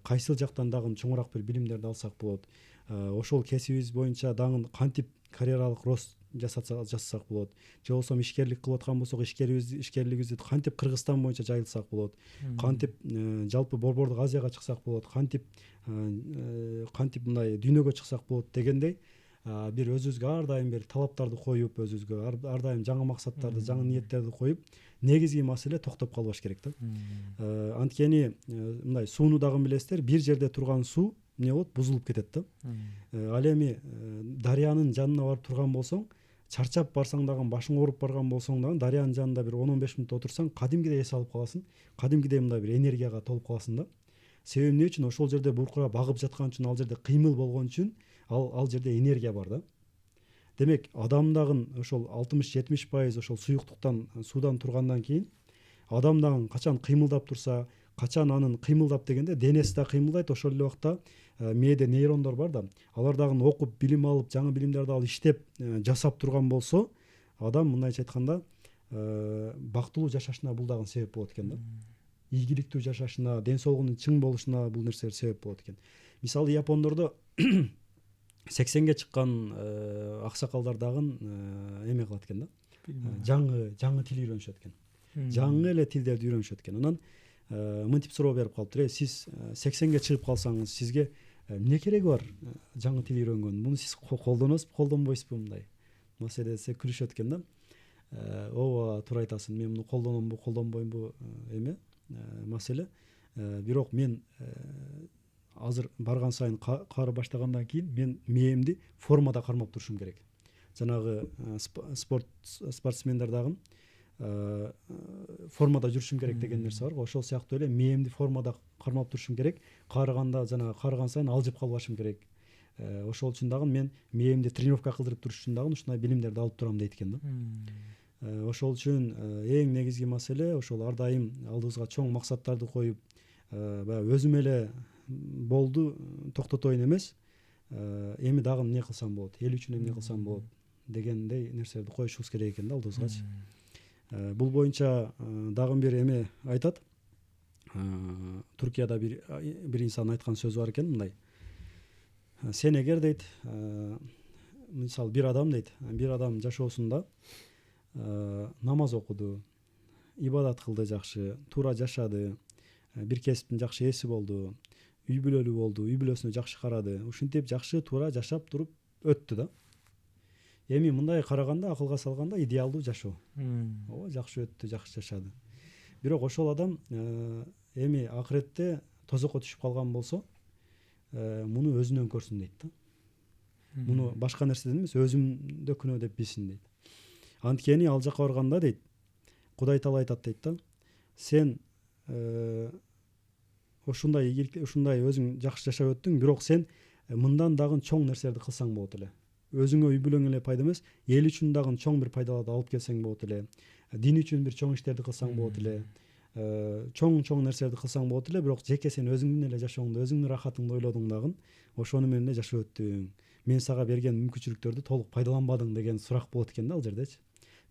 кайсыл жактан дагы чоңураак бир билимдерди алсак болот. Ошол кесибибиз боюнча дагы кантип карьералык рост жасасак болот, же болбосо ишкерлик кылып аткан болсок, ишкерлигибизди кантип Кыргызстан боюнча жайылтсак болот, кантип жалпы Борбордук Азияга чыксак болот, кантип мындай дүйнөгө чыксак болот дегендей бир өзүбүзгө ар дайым бир талаптарды коюп, өзүбүзгө ар дайым жаңы максаттарды, жаңы ниеттерди коюп, негизги маселе токтоп калбаш керек да. Анткени мындай сууну дагы билесиздер, бир жерде турган суу эмне болот, бузулуп кетет да. Ал эми дарыянын жанына барып турган болсоң, чарчап барсаң дагы, башың ооруп барган болсоң дагы, дарыянын жанында бир 10-15 мүнөт отурсаң, кадимгидей эс алып каласың, кадимгидей мындай бир энергияга толуп каласың да. Себеби эмне үчүн? Ошол жерде буркурап агып жаткан үчүн, ал жерде кыймыл болгон үчүн, ал жерде энергия бар да. Демек адам дагы ошол 60-70% ошол суюктуктан суудан тургандан кийин адам дагы качан кыймылдап турса, качан анын кыймылдап дегенде денеси да кыймылдайт, ошол эле убакта мээде нейрондор бар да, алар дагы окуп билим алып, жаңы билимдерди алып иштеп жасап турган болсо, адам мындайча айтканда бактылуу жашашына бул дагы себеп болот экен да. Ийгиликтүү жашашына, ден соолугунун чың болушуна бул нерселер себеп болот экен. Мисалы япондордо 80ге чыккан аксакалдар дагы эме кылат экен да. Жаңы тил үйрөнүшөт экен. Жаңы эле тилдерди үйрөнүшөт экен. Анан мынтип суроо берип калыптыр. Сиз 80ге чыгып калсаңыз, сизге эмне кереги бар жаңы тил үйрөнгөн? Муну сиз колдоносузбу, колдонбойсузбу мындай? Маселе десе күлүшөт экен да. Ооба, туура айтасың. Мен муну колдономбу, колдонбоймбу эме маселе. Бирок мен азыр барган сайын кары баштагандан кийин мен мээмди формада кармап турушум керек. Жанагы спортсмендер дагы формада жүрүшүм керек деген нерсе бар. Ошол сыяктуу эле мээмди формада кармап турушум керек. Карыганда жанагы карыган сайын алжып калбашым керек. Ошол үчүн дагы мен мээмди тренировка кылдырып туруш үчүн дагы ушундай билимдерди алып турам дейт экен да. Ошол үчүн эң негизги маселе ошол ар дайым алдыбызга чоң максаттарды коюп, баягы өзүм эле болду токтотоюн эмес, эми дагы эмне кылсам болот, эл үчүн эмне кылсам болот дегендей нерселерди коюшубуз керек экен да алдыбызгачы. Бул боюнча дагы бир эме айтат. Туркияда бир инсан айткан сөзү бар экен мындай. Сен эгер дейт, мисалы бир адам жашоосунда намаз окуду, ибадат кылды жакшы, туура жашады, бир кесиптин жакшы ээси болду, үй бүлөлүү болду, үй бүлөсүнө жакшы карады, ушинтип жакшы туура жашап туруп өттү да. Эми мындай караганда, акылга салганда идеалдуу жашоо. Ооба, жакшы өттү, жакшы жашады. Бирок ошол адам эми акыретте тозокко түшүп калган болсо, муну өзүнөн көрсүн дейт да. Муну башка нерседен эмес, өзүмдө күнөө деп билсин дейт. Анткени ал жака барганда дейт, Кудай Таала айтат дейт да, сен ушундай өзүң жакшы жашап өттүң, бирок сен мындан дагы чоң нерселерди кылсаң болот эле. Өзүңө, үй бүлөңө эле пайда эмес, эл үчүн дагы чоң бир пайдаларды алып келсең болот эле. Дин үчүн бир чоң иштерди кылсаң болот эле. Чоң нерселерди кылсаң болот эле, бирок жеке сен өзүңдүн эле жашооңду, өзүңдүн рахатыңды ойлодуң дагы, ошону менен эле жашап өттүң. Мен сага берген мүмкүнчүлүктөрдү толук пайдаланбадың деген сурак болот экен да ал жердечи.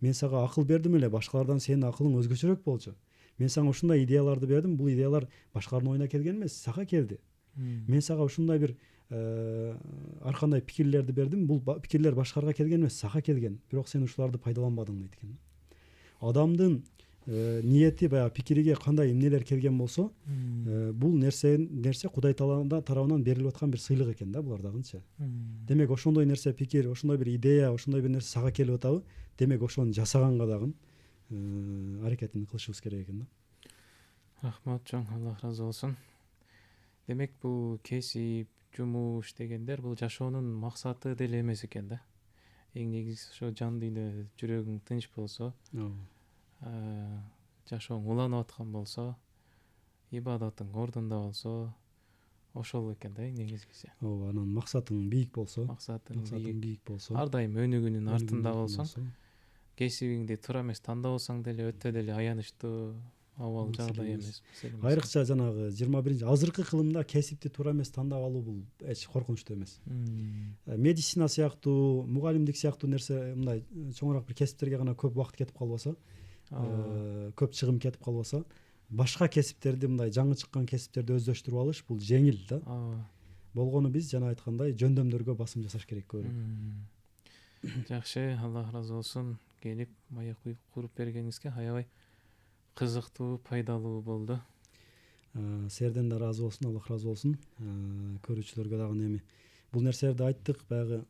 Мен сага акыл бердим эле, башкалардан сенин акылың өзгөчөрөөк болчу. Мен сага ушундай идеяларды бердим, бул идеялар башкалардын оюна келген эмес, сага келди. Мен сага ушундай бир ар кандай пикирлерди бердим, бул пикирлер башкаларга келген эмес, сага келген. Бирок сен ушуларды пайдаланбадың дейт экен. Адамдын ниети, баягы пикириге кандай эмнелер келген болсо, бул нерсе Кудай Таала тарабынан берилип аткан бир сыйлык экен да булар дагычы. Демек ошондой нерсе, пикир, ошондой бир идея, ошондой бир нерсе сага келип атабы, демек ошону жасаганга дагы аракетин кылышыбыз керек экен да. Рахмат чоң, Аллах разы болсун. Демек бул кесип, жумуш дегендер бул жашоонун максаты деле эмес экен да. Эң негизгиси ошо жан дүйнө, жүрөгүң тынч болсо, жашооң уланып аткан болсо, ибадатың ордунда болсо, ошол экен да эң негизгиси. Ооба, анан максатың бийик болсо, ар дайым өнүгүүнүн артында болсоң, кесибиңди туура эмес тандап алсаң деле өтө деле аянычтуу абал жагдай эмес. Айрыкча жанагы 21-азыркы кылымда кесипти туура эмес тандап алуу бул эч коркунучтуу эмес. Медицина сыяктуу, мугалимдик сыяктуу нерсе, мындай чоңураак бир кесиптерге гана көп убакыт кетип калбаса, көп чыгым кетип калбаса, башка кесиптерди, мындай жаңы чыккан кесиптерди өздөштүрүп алыш бул жеңил да. Болгону биз жана айткандай жөндөмдөргө басым жасаш керек көбүрөөк. Жакшы, Аллах разы болсун. Келип маек куруп бергениңизге аябай кызыктуу, пайдалуу болду. Силерден да разы болсун, Аллах разы болсун. Көрүүчүлөргө дагы эми бул нерселерди айттык, баягы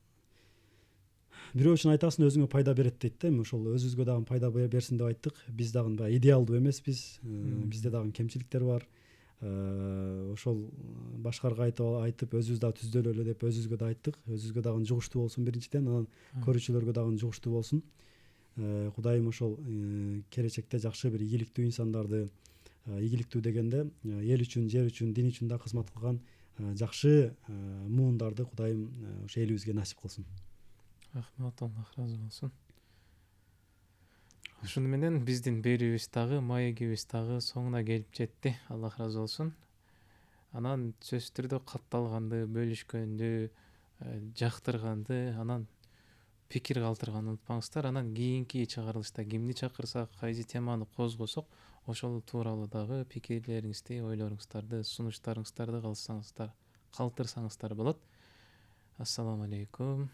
бирөө үчүн айтасың, өзүңө пайда берет дейт да, эми ошол өзүбүзгө дагы пайда берсин деп айттык. Биз дагы баягы идеалдуу эмеспиз, бизде дагы кемчиликтер бар. Ошол башкаларга айтып өзүбүз дагы түздөлөлү деп өзүбүзгө да айттык. Өзүбүзгө дагы жугуштуу болсун биринчиден, анан көрүүчүлөргө дагы жугуштуу болсун. Кудайым ошол келечекте жакшы бир ийгиликтүү инсандарды, ийгиликтүү дегенде эл үчүн, жер үчүн, дин үчүн да кызмат кылган жакшы муундарды Кудайым ошо элибизге насип кылсын. Рахмат, Аллах разы болсун. Ушуну менен биздин берүүбүз дагы, маегибиз дагы соңуна келип жетти. Аллах разы болсун. Анан сөзсүз түрдө катталганды, бөлүшкөндү, жактырганды, анан пикир калтырганды унутпаңыздар. Анан кийинки чыгарылышта кимди чакырсак, кайсы теманы козгосок, ошол тууралуу дагы пикирлериңизди, ойлоруңуздарды, сунуштарыңыздарды калтырсаңыздар болот. Ассаламу алейкум.